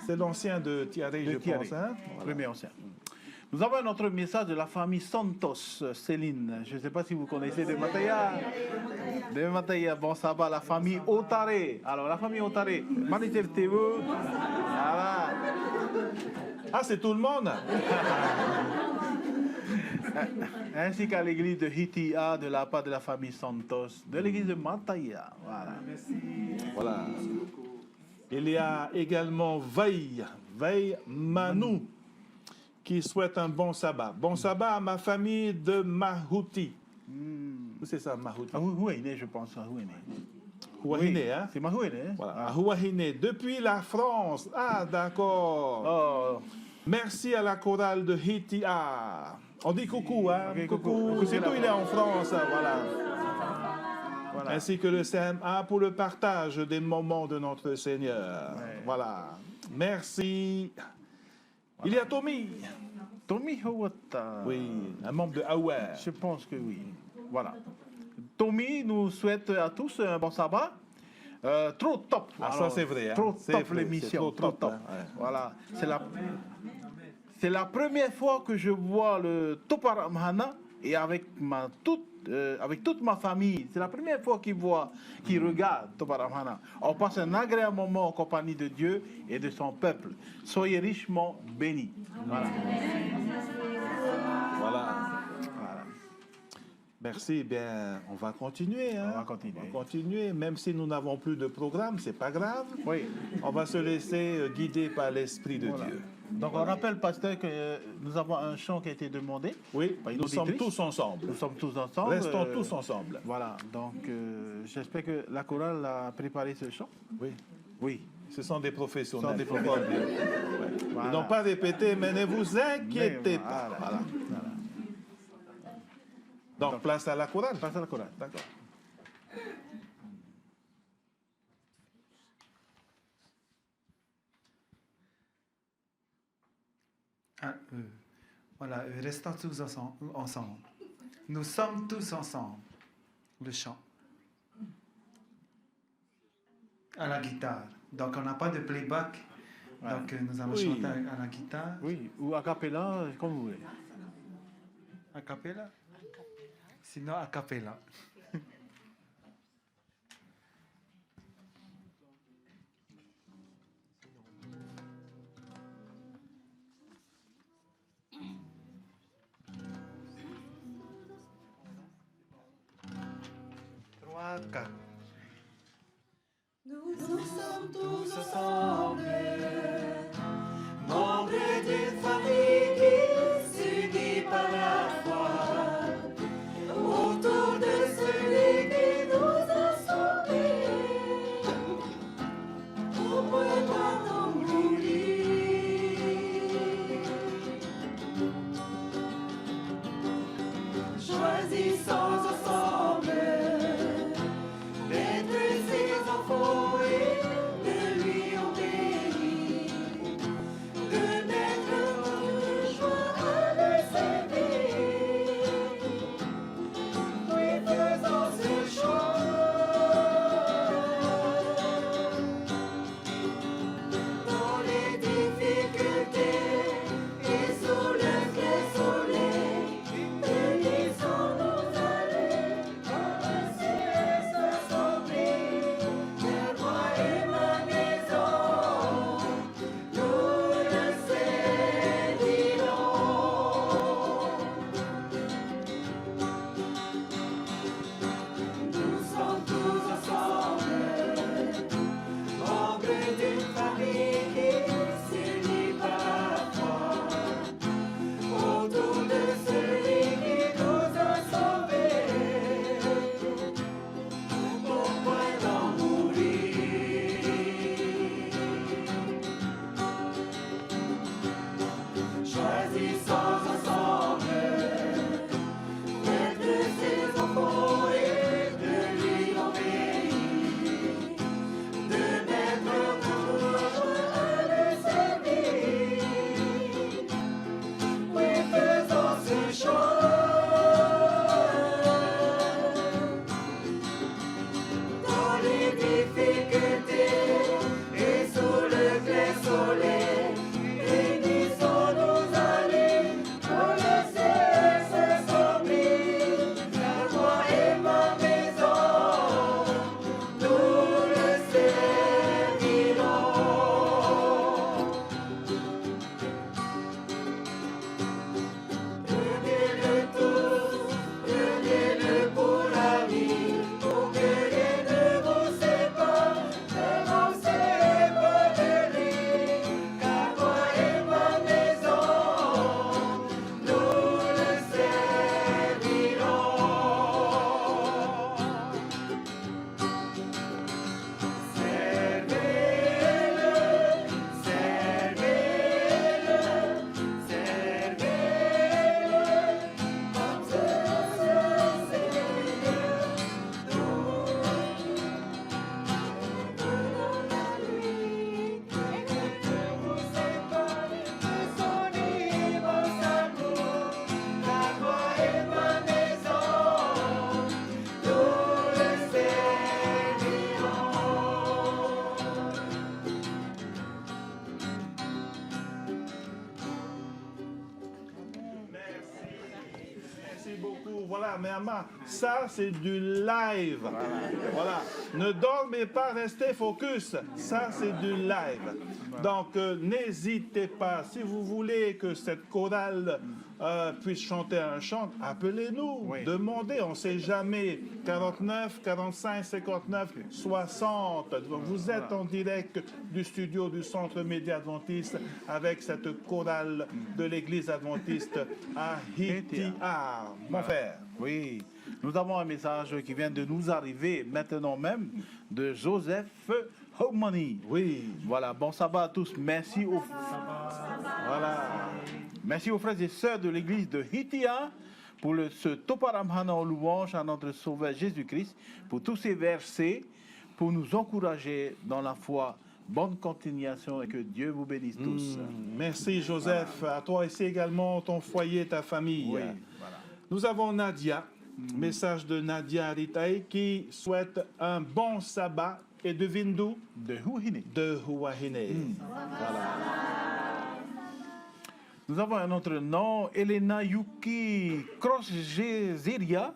C'est l'ancien de Tiare, je pense. Hein? Premier ancien. Nous avons notre message de la famille Santos, Céline. Je ne sais pas si vous connaissez de Mataya. De Mataya, bon sabbat, la famille Otare. Alors, la famille Otare, manifestez-vous. Voilà. Ah, c'est tout le monde. Ainsi qu'à l'église de Hitia, de la part de la famille Santos, de l'église de Mataya. Voilà. Voilà. Il y a également Veille Manu, qui souhaite un bon sabbat. Bon sabbat à ma famille de Mahouti. Où c'est ça, Mahouti? À Huahine, je pense, à Huahine. Huahine, Oui, hein? c'est Mahouine, hein? Voilà, à Huahine, depuis la France. Ah, d'accord. Oh. Merci à la chorale de Hitia. On dit coucou, hein? Ok, coucou. coucou. Surtout, il est en France, hein, voilà. Voilà. Ainsi que le CMA pour le partage des moments de notre Seigneur. Ouais. Voilà. Merci. Il y a Tommy. Tommy Hawata. Oui, un membre de Hawaii. Je pense que oui. Voilà. Tommy nous souhaite à tous un bon sabbat. Trop top. Ah, ça, Alors, c'est vrai, hein. Trop C'est top vrai, l'émission. c'est trop Trop top, top. hein, ouais. Voilà. C'est la première fois que je vois le Toparamhana et avec toute ma famille. C'est la première fois qu'ils regardent Toparamhana. On passe un agréable moment en compagnie de Dieu et de son peuple. Soyez richement bénis. Voilà. Voilà. Merci. Bien, on va continuer. Hein? On va continuer. On va continuer. Même si nous n'avons plus de programme, c'est pas grave. Oui. On va se laisser guider par l'Esprit de Voilà. Dieu. Donc on rappelle, pasteur, que nous avons un chant qui a été demandé. Oui, par une nous sommes auditrice. tous ensemble. Nous sommes tous ensemble. Restons tous ensemble. Voilà, donc j'espère que la chorale a préparé ce chant. Oui. Oui. Ce sont des professionnels. Ce sont des Faut pas professionnels. oublier. Ouais. Voilà. Ils n'ont pas répété, mais ne vous inquiétez pas. Voilà. Voilà. Donc, place à la chorale. Place à la chorale. D'accord. Voilà, restons tous ensemble. Nous sommes tous ensemble. Le chant. À la guitare. Donc, on n'a pas de playback. Ouais. Donc, nous allons Oui. chanter à la guitare. Oui, ou a cappella, comme vous voulez. A cappella? Sinon, a cappella. Trois, quatre. Nous sommes tous ensemble, membres d'une famille qui s'unit par la foi, autour de celui qui nous a sauvés, au point d'en mourir. Choisissons ensemble d'être ses enfants et de lui obéir. Meama. Ça, c'est du live. Voilà. Ne dormez pas, restez focus. Ça, c'est du live. Donc, n'hésitez pas. Si vous voulez que cette chorale puisse chanter un chant, appelez-nous. Demandez. On ne sait jamais. 49, 45, 59, 60. Vous êtes en direct du studio du Centre Média Adventiste avec cette chorale de l'Église adventiste à Hitia. Mon frère. Oui, nous avons un message qui vient de nous arriver maintenant même de Joseph Homani. Oui. Voilà, bon sabbat à tous. Merci aux... Voilà. Merci aux frères et sœurs de l'église de Hitia pour ce Toparamhana en louange à notre Sauveur Jésus-Christ, pour tous ces versets, pour nous encourager dans la foi. Bonne continuation et que Dieu vous bénisse tous. Merci Joseph. Voilà. À toi aussi également, ton foyer, ta famille. Oui, voilà. Nous avons Nadia, message de Nadia Ritaï qui souhaite un bon sabbat et devine d'où? De Huahine. De Huahine. Voilà. Nous avons un autre nom, Elena Yuki Crossgeria.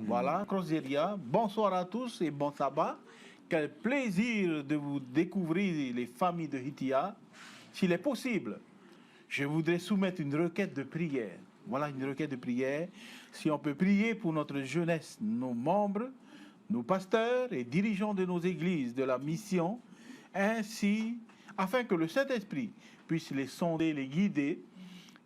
Voilà, Crossgeria. Bonsoir à tous et bon sabbat. Quel plaisir de vous découvrir les familles de Hitia. S'il est possible, je voudrais soumettre une requête de prière. Voilà une requête de prière. Si on peut prier pour notre jeunesse, nos membres, nos pasteurs et dirigeants de nos églises, de la mission, ainsi, afin que le Saint-Esprit puisse les sonder, les guider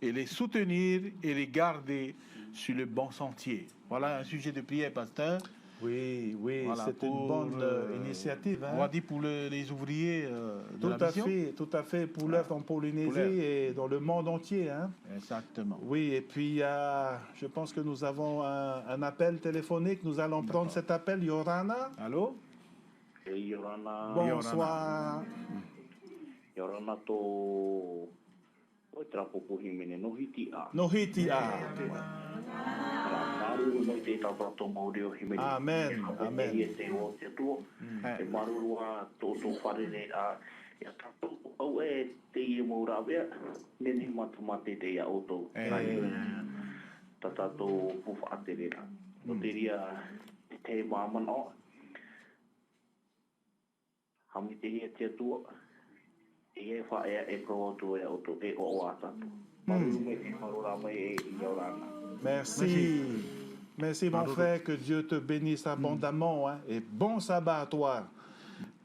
et les soutenir et les garder sur le bon sentier. Voilà un sujet de prière, pasteur. Oui, oui, voilà, c'est une bonne initiative. Hein? On va dire pour les ouvriers de la mission. Tout à fait, pour l'œuvre en Polynésie et dans le monde entier. Hein? Exactement. Oui, et puis je pense que nous avons un appel téléphonique. Nous allons prendre cet appel. Yorana. Allô? Hey, Yorana. Bonsoir. Yorana to... Nohitia. Amen. Amen. Merci. Merci mon frère, que Dieu te bénisse abondamment, hein, et bon sabbat à toi.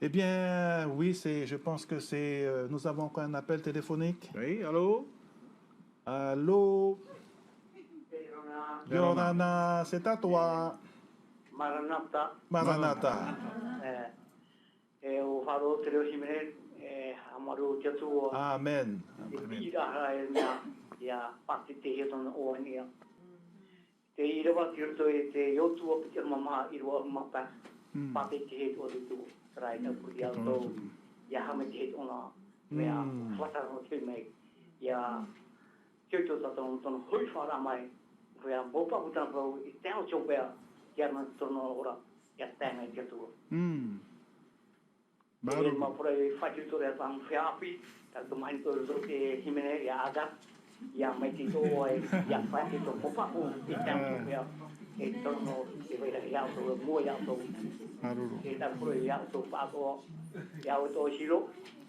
Eh bien, oui, je pense que nous avons encore un appel téléphonique. Oui, allô? Allô? Yorana, c'est à toi. Maranatha. Maranatha. Amen.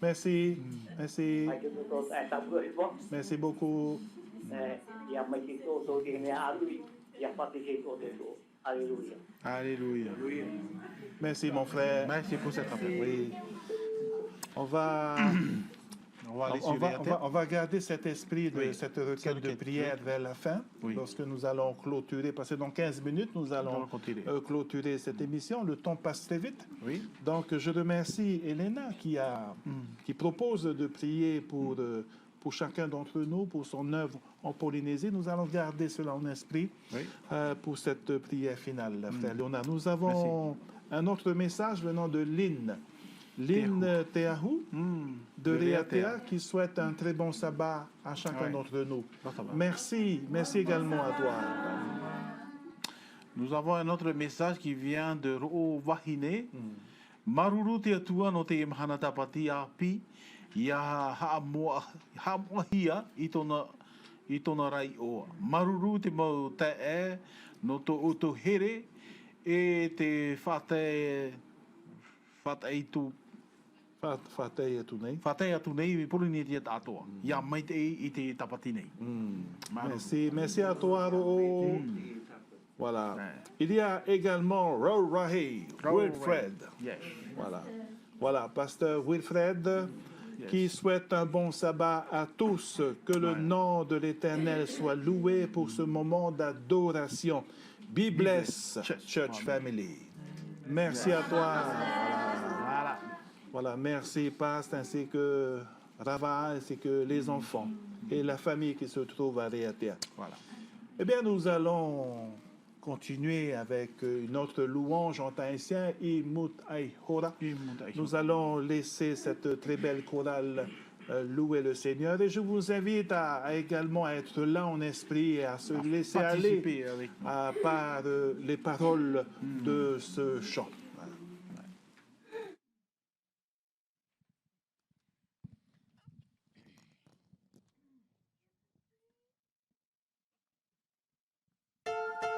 Merci. Merci. Merci beaucoup. Alléluia. Merci mon frère. Merci pour cet appel. Oui. On va garder cet esprit de cette requête de prière vers la fin, lorsque nous allons clôturer, parce que dans 15 minutes, nous allons clôturer cette émission. Le temps passe très vite. Oui. Donc, je remercie Elena qui propose de prier pour chacun d'entre nous, pour son œuvre en Polynésie. Nous allons garder cela en esprit pour cette prière finale, frère Léonard. Nous avons un autre message venant de Lynn. Lynn Teahu de Réatea qui souhaite un très bon sabbat à chacun d'entre nous. Merci également à toi. Nous avons un autre message qui vient de Ro'ovahine. Maruru te atua no te imhanata pati api ia ha'amoahia i tona rai oa. Maruru te mau te no to uto here e te whate tu Whātei atu nei. whate atu nei i puru ni te atoa. Ia mai te i te tapati nei. Merci à toi, Ro. Voilà. Il y a également Ro Rahi, Wilfred. Yes. Voilà, pasteur Wilfred, qui souhaite un bon sabbat à tous. Que le nom de l'Éternel soit loué pour ce moment d'adoration. Be blessed, Church Family. Merci à toi. Voilà, merci, pasteur, ainsi que Rava, ainsi que les enfants et la famille qui se trouve à Réatea. Voilà. Eh bien, nous allons continuer avec une autre louange en tahitien, Imut Aihora. Nous allons laisser cette très belle chorale louer le Seigneur. Et je vous invite à également être là en esprit et à se laisser aller par les paroles de ce chant. Thank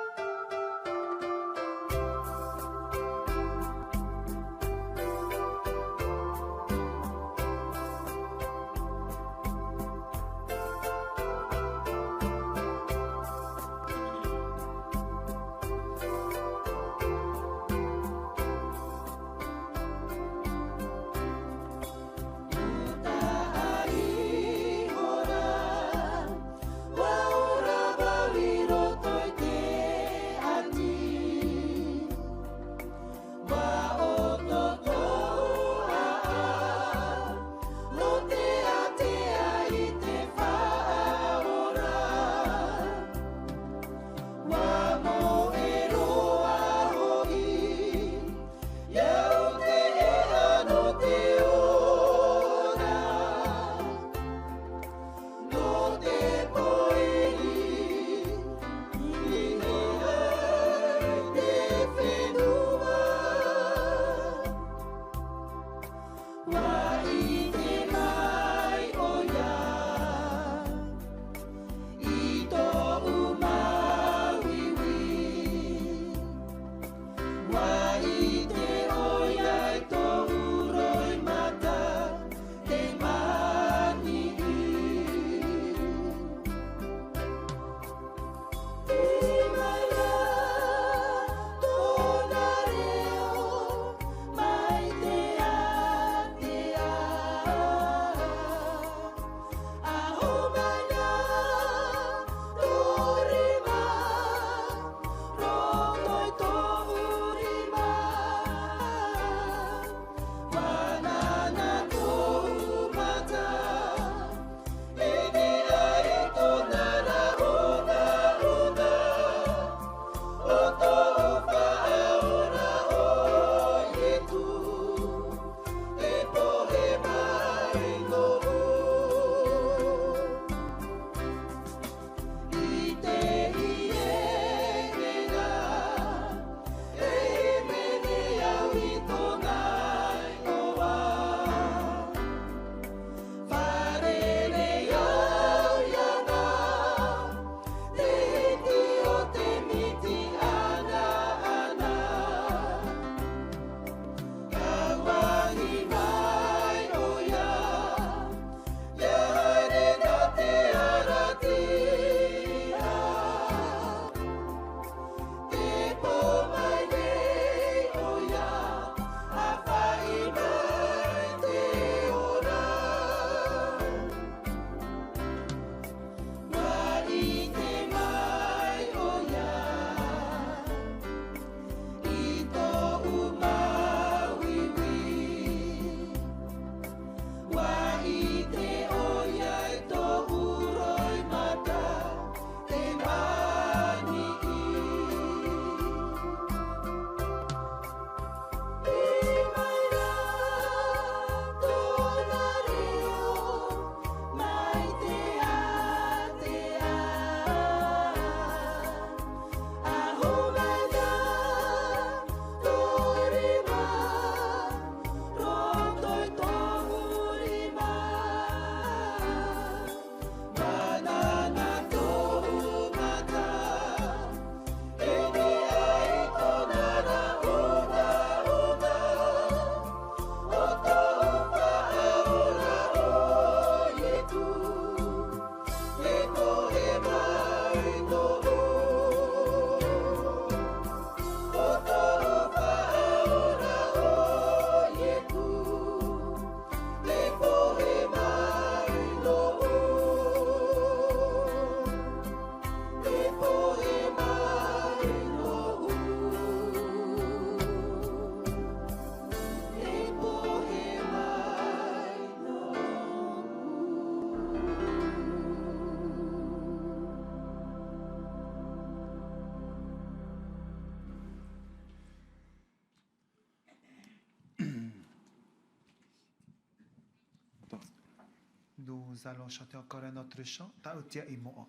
Nous allons chanter encore un autre chant, Ta'utia Imoa.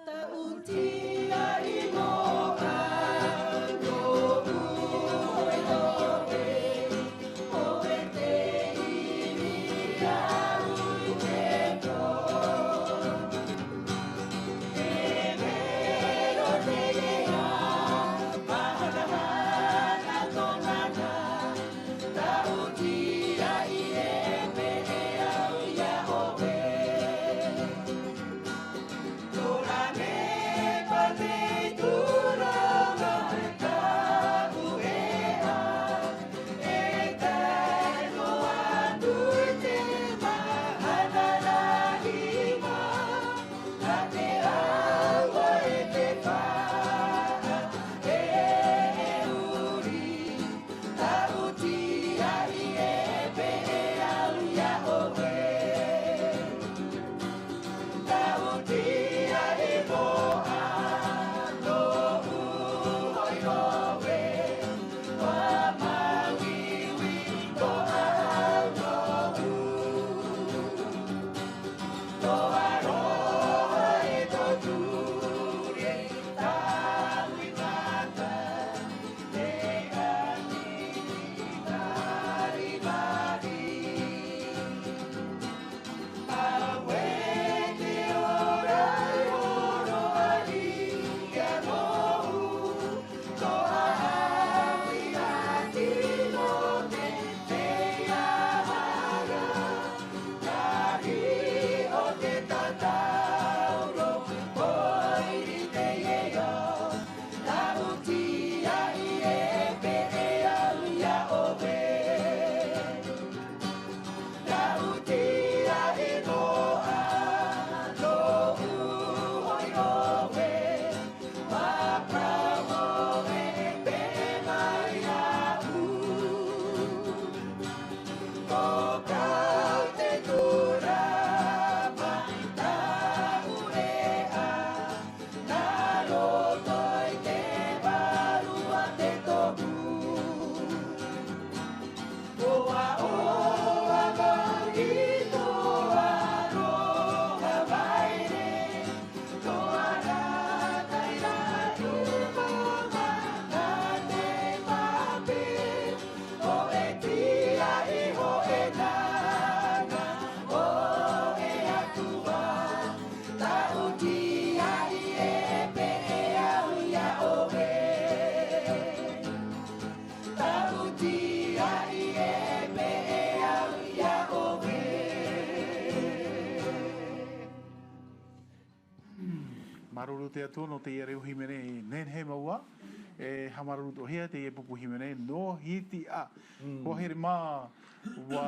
Ta'utia imoa, no uoe oe te inia uikeko. E mero te ea, mahana tonana, ta'utia i e me e au ia oe. Tora me pate tura ka uea e kai no atu te mahana la hima a te awa e te wha e uri ta uti ai e pe e au ia oe Ta'utia imoa, no uoi oe, wa mawiwi ko au no u. No aroha e to turi, taui mata, te ani mari mari. Awe te ora oro ali ia nohu toa awi ati no te te ahara kahi o te tatauro poiri te ieo ta'utia i e pe e au ia oe Ta'utia imoa, no uoi oe, wa prawo e pe mai au. Ko kau te turapa, ta'u ea, na roto i te varua te tohu. Toa oa mahi, toa roha vaire, toa ratai ratu mama na te pape, o e tia i ho e nana, o e atua, ta'utia i e pe e au ia oe. Ta'utia i e me e au ia oe. Maruru te atua no te iere uhimene e nenhe maua. E hamaru to hea te e pupu himene no hiti a. Ko here mā wa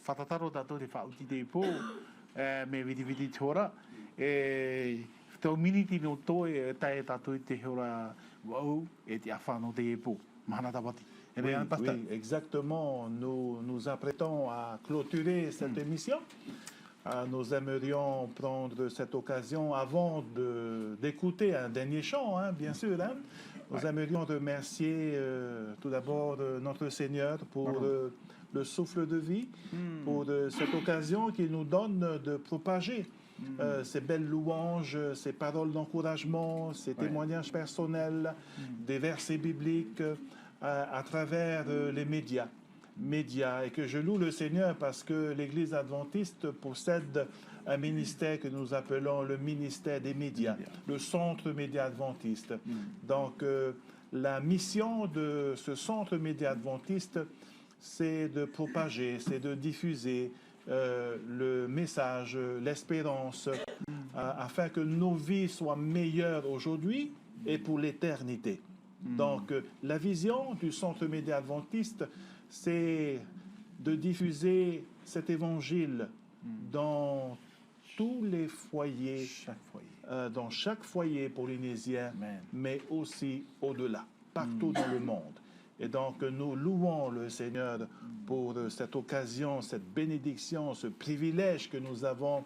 whatataro tato te whauti te pō me viti tora. E tau miniti no toe e tae tato i te heora wau e te awha no te e pō. Mahana tapati. Oui, oui, exactement. Nous apprêtons à clôturer cette émission. Nous aimerions prendre cette occasion avant d'écouter un dernier chant, hein, bien sûr. Hein. Nous aimerions remercier tout d'abord notre Seigneur pour le souffle de vie, pour cette occasion qu'il nous donne de propager ces belles louanges, ces paroles d'encouragement, ces témoignages personnels, des versets bibliques à travers les médias. Et que je loue le Seigneur parce que l'Église adventiste possède un ministère que nous appelons le ministère des médias, le centre média adventiste. Donc la mission de ce centre média adventiste, c'est de propager, c'est de diffuser le message, l'espérance, afin que nos vies soient meilleures aujourd'hui et pour l'éternité. Donc la vision du centre média adventiste, c'est de diffuser cet évangile dans tous les foyers, dans chaque foyer polynésien, mais aussi au-delà, partout dans le monde. Et donc, nous louons le Seigneur pour cette occasion, cette bénédiction, ce privilège que nous avons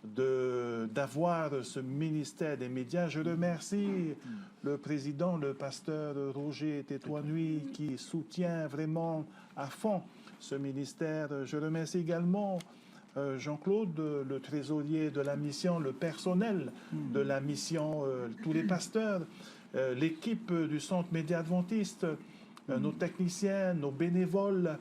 d'avoir ce ministère des médias. Je remercie le président, le pasteur Roger Tétouanoui, qui soutient vraiment à fond ce ministère. Je remercie également Jean-Claude, le trésorier de la mission, le personnel de la mission, tous les pasteurs, l'équipe du Centre Média Adventiste, nos techniciens, nos bénévoles.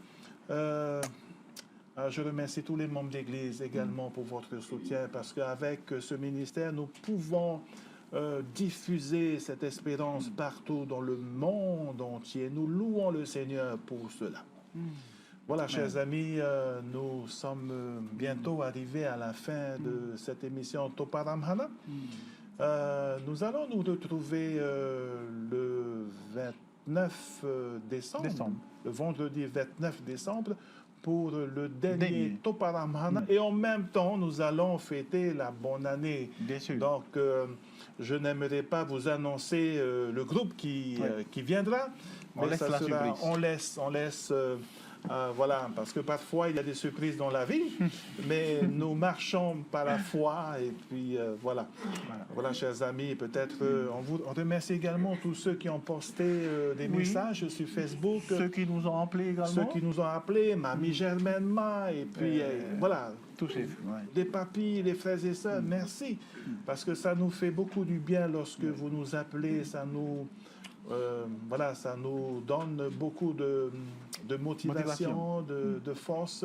Je remercie tous les membres de l'Église également pour votre soutien, parce qu'avec ce ministère, nous pouvons diffuser cette espérance partout dans le monde entier. Nous louons le Seigneur pour cela. Voilà, chers amis, nous sommes bientôt arrivés à la fin de cette émission Toparam Hana. Nous allons nous retrouver le 29 décembre, le vendredi 29 décembre, pour le dernier Toparam Hana. Et en même temps, nous allons fêter la bonne année. Bien sûr. Donc, je n'aimerais pas vous annoncer le groupe qui viendra. On laisse la surprise. On laisse voilà, parce que parfois il y a des surprises dans la vie, mais nous marchons par la foi et puis voilà. Voilà, chers amis, peut-être on remercie également tous ceux qui ont posté des messages sur Facebook. Ceux qui nous ont appelés également. Ceux qui nous ont appelés, Mamie Germaine Ma, et puis voilà. Tous ces des papis, les frères et sœurs, merci, parce que ça nous fait beaucoup du bien lorsque vous nous appelez, ça nous... voilà, ça nous donne beaucoup de motivation, de force,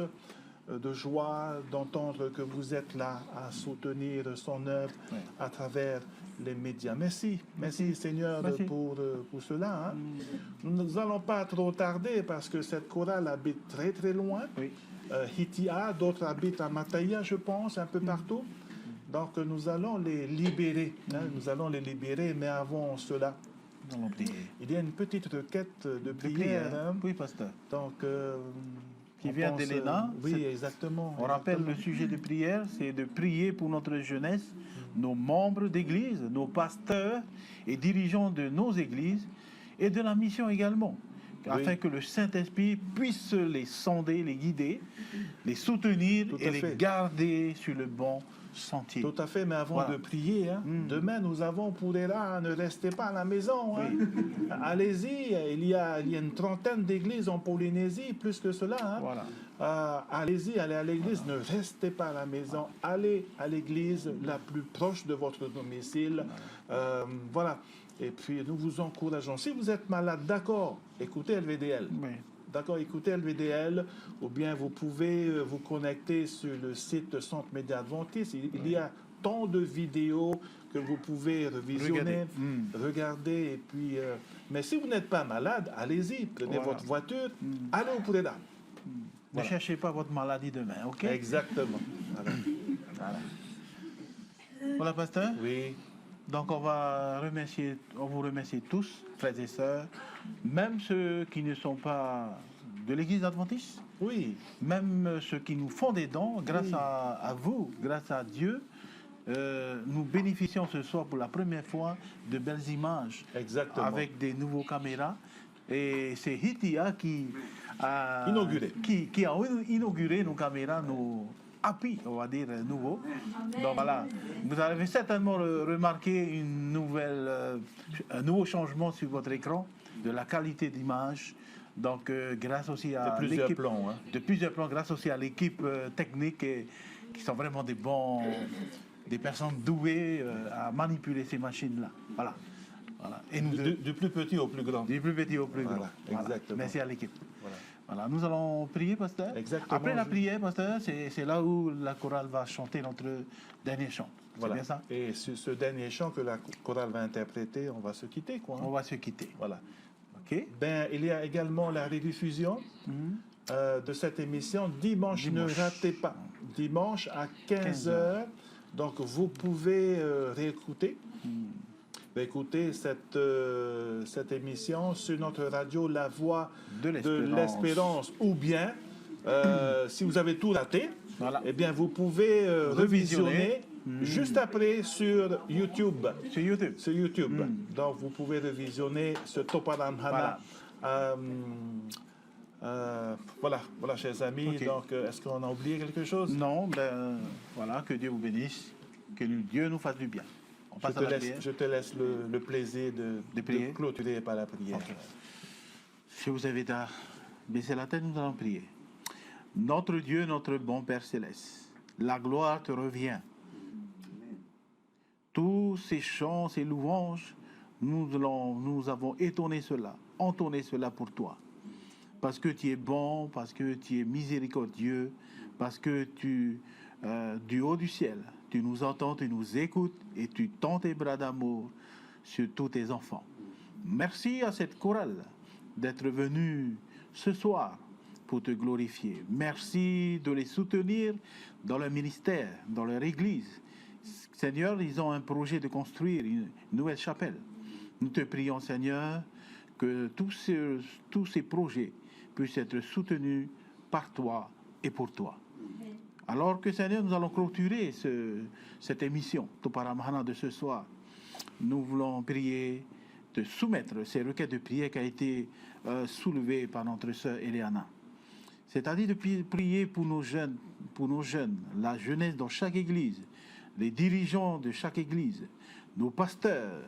de joie d'entendre que vous êtes là à soutenir son œuvre à travers les médias. Merci, Seigneur pour cela. Hein. Nous n'allons pas trop tarder parce que cette chorale habite très très loin. Hitia, d'autres habitent à Mataya, je pense, un peu partout. Donc nous allons les libérer. Hein, nous allons les libérer, mais avant cela, il y a une petite requête de prière. Hein. Oui, pasteur. Donc, qui vient d'Elena. Oui, exactement. On rappelle le sujet de prière, c'est de prier pour notre jeunesse, nos membres d'église, nos pasteurs et dirigeants de nos églises et de la mission également, afin que le Saint-Esprit puisse les sonder, les guider, les soutenir et les garder sur le bon sentier. Tout à fait, mais avant de prier, hein, demain nous avons pour là, ne restez pas à la maison. Hein. Allez-y, il y a une trentaine d'églises en Polynésie, plus que cela. Hein. Allez-y, allez à l'église, ne restez pas à la maison, allez à l'église la plus proche de votre domicile. Voilà. Et puis nous vous encourageons. Si vous êtes malade, d'accord, écoutez LVDL. D'accord, écoutez LVDL, ou bien vous pouvez vous connecter sur le site Centre Média Adventiste. Il y a tant de vidéos que vous pouvez revisionner, regarder. Et puis, mais si vous n'êtes pas malade, allez-y, prenez votre voiture, allez au Pouréda. Ne cherchez pas votre maladie demain, ok? Exactement. Voilà, pasteur? Oui. Donc on vous remercie tous, frères et sœurs, même ceux qui ne sont pas de l'Église adventiste. Oui. Même ceux qui nous font des dons, grâce à vous, grâce à Dieu, nous bénéficions ce soir pour la première fois de belles images. Exactement. Avec des nouveaux caméras. Et c'est Hitia qui a inauguré nos caméras, nos appui, on va dire, nouveau. Donc voilà, vous avez certainement remarqué un nouveau changement sur votre écran de la qualité d'image. Donc grâce aussi à l'équipe, de plusieurs plans, grâce aussi à l'équipe technique qui sont vraiment des personnes douées à manipuler ces machines-là. Voilà. Et nous, du plus petit au plus grand. Du plus petit au plus grand. Exactement. Merci à l'équipe. Voilà, nous allons prier, pasteur. Exactement. Après la prière, pasteur, c'est là où la chorale va chanter notre dernier chant. Voilà. C'est bien ça? Et sur ce dernier chant que la chorale va interpréter, on va se quitter, quoi. On va se quitter. Voilà. Ok. Ben, il y a également la rediffusion de cette émission dimanche. Ne ratez pas. Dimanche à 15h. Donc, vous pouvez réécouter. Écoutez cette émission sur notre radio La Voix de l'Espérance. Ou bien, si vous avez tout raté, eh bien, vous pouvez revisionner juste après sur YouTube. Sur YouTube. Donc, vous pouvez revisionner ce Toparam Hana Voilà, chers amis. Ok. Donc, est-ce qu'on a oublié quelque chose? Non, ben voilà, que Dieu vous bénisse, que Dieu nous fasse du bien. On passe à la prière. Je te laisse le plaisir de prier. clôturer par la prière. Ok. Si vous avez à baisser la tête, nous allons prier. Notre Dieu, notre bon Père Céleste, la gloire te revient. Tous ces chants, ces louanges, nous avons entonné cela pour toi. Parce que tu es bon, parce que tu es miséricordieux, parce que du haut du ciel, tu nous entends, tu nous écoutes et tu tends tes bras d'amour sur tous tes enfants. Merci à cette chorale d'être venue ce soir pour te glorifier. Merci de les soutenir dans leur ministère, dans leur église. Seigneur, ils ont un projet de construire une nouvelle chapelle. Nous te prions, Seigneur, que tous ces projets puissent être soutenus par toi et pour toi. Alors que, Seigneur, nous allons clôturer cette émission, Toparamahana de ce soir. Nous voulons prier, de soumettre ces requêtes de prière qui a été soulevées par notre sœur Eliana. C'est-à-dire de prier pour nos jeunes, la jeunesse dans chaque église, les dirigeants de chaque église, nos pasteurs,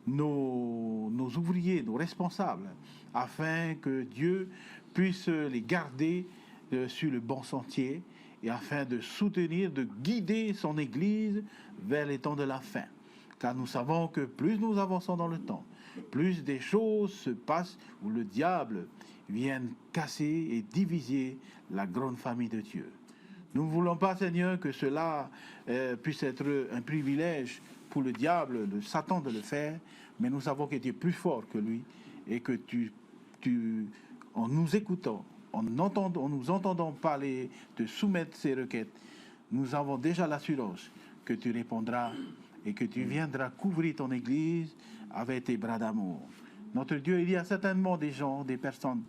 nos ouvriers, nos responsables, afin que Dieu puisse les garder sur le bon sentier et afin de soutenir, de guider son Église vers les temps de la fin. Car nous savons que plus nous avançons dans le temps, plus des choses se passent où le diable vient casser et diviser la grande famille de Dieu. Nous ne voulons pas, Seigneur, que cela puisse être un privilège pour le diable, le Satan de le faire, mais nous savons que tu es plus fort que lui et que en nous écoutant, en nous entendant parler, te soumettre ces requêtes, nous avons déjà l'assurance que tu répondras et que tu viendras couvrir ton Église avec tes bras d'amour. Notre Dieu, il y a certainement des gens, des personnes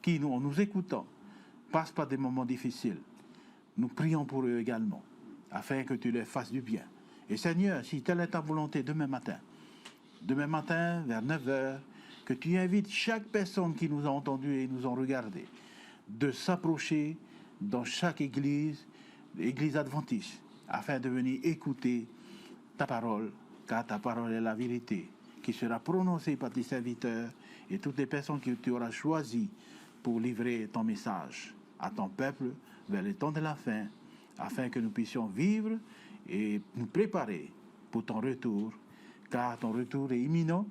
qui, en nous écoutant, passent par des moments difficiles. Nous prions pour eux également, afin que tu leur fasses du bien. Et Seigneur, si telle est ta volonté demain matin, vers 9h, que tu invites chaque personne qui nous a entendus et nous a regardés, de s'approcher dans chaque église adventiste, afin de venir écouter ta parole, car ta parole est la vérité, qui sera prononcée par tes serviteurs et toutes les personnes que tu auras choisies pour livrer ton message à ton peuple vers le temps de la fin, afin que nous puissions vivre et nous préparer pour ton retour, car ton retour est imminent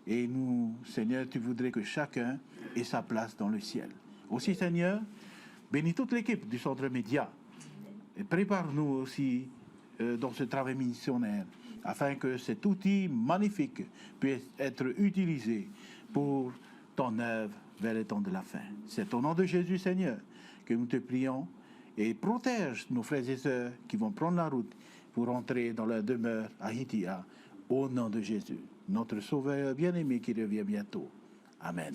et nous, Seigneur, tu voudrais que chacun ait sa place dans le ciel. Aussi, Seigneur, bénis toute l'équipe du Centre Média et prépare-nous aussi dans ce travail missionnaire, afin que cet outil magnifique puisse être utilisé pour ton œuvre vers le temps de la fin. C'est au nom de Jésus, Seigneur, que nous te prions, et protège nos frères et sœurs qui vont prendre la route pour entrer dans leur demeure à Hitia, au nom de Jésus, notre Sauveur bien-aimé qui revient bientôt. Amen.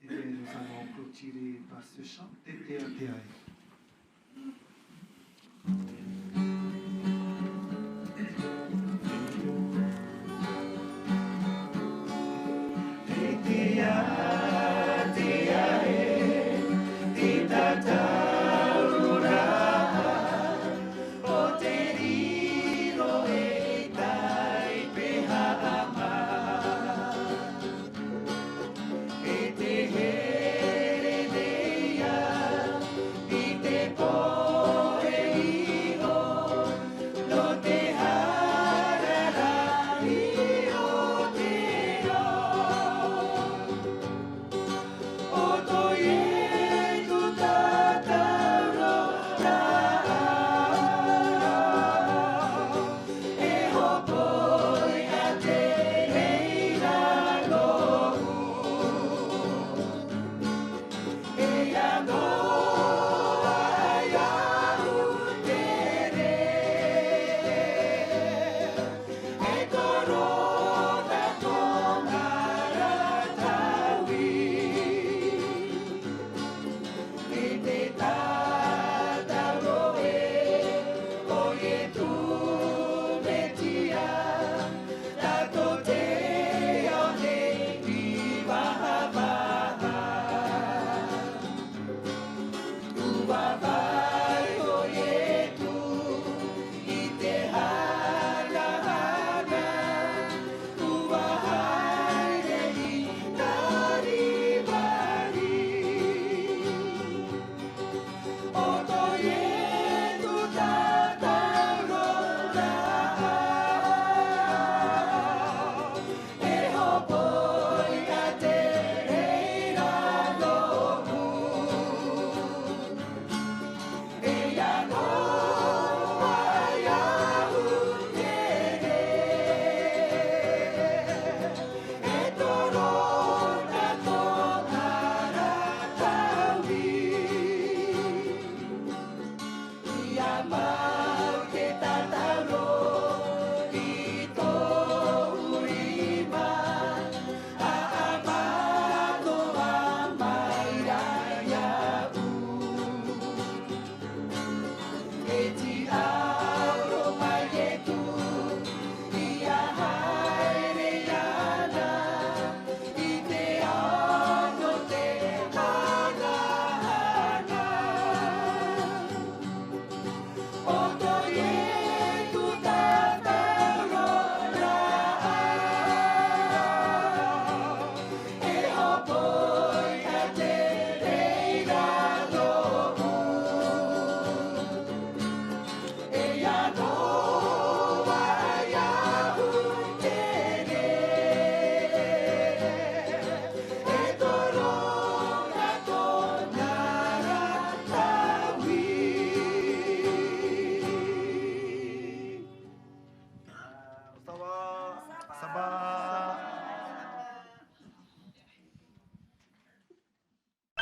Et nous allons clôturer par ce chant, Te Te Te Ai.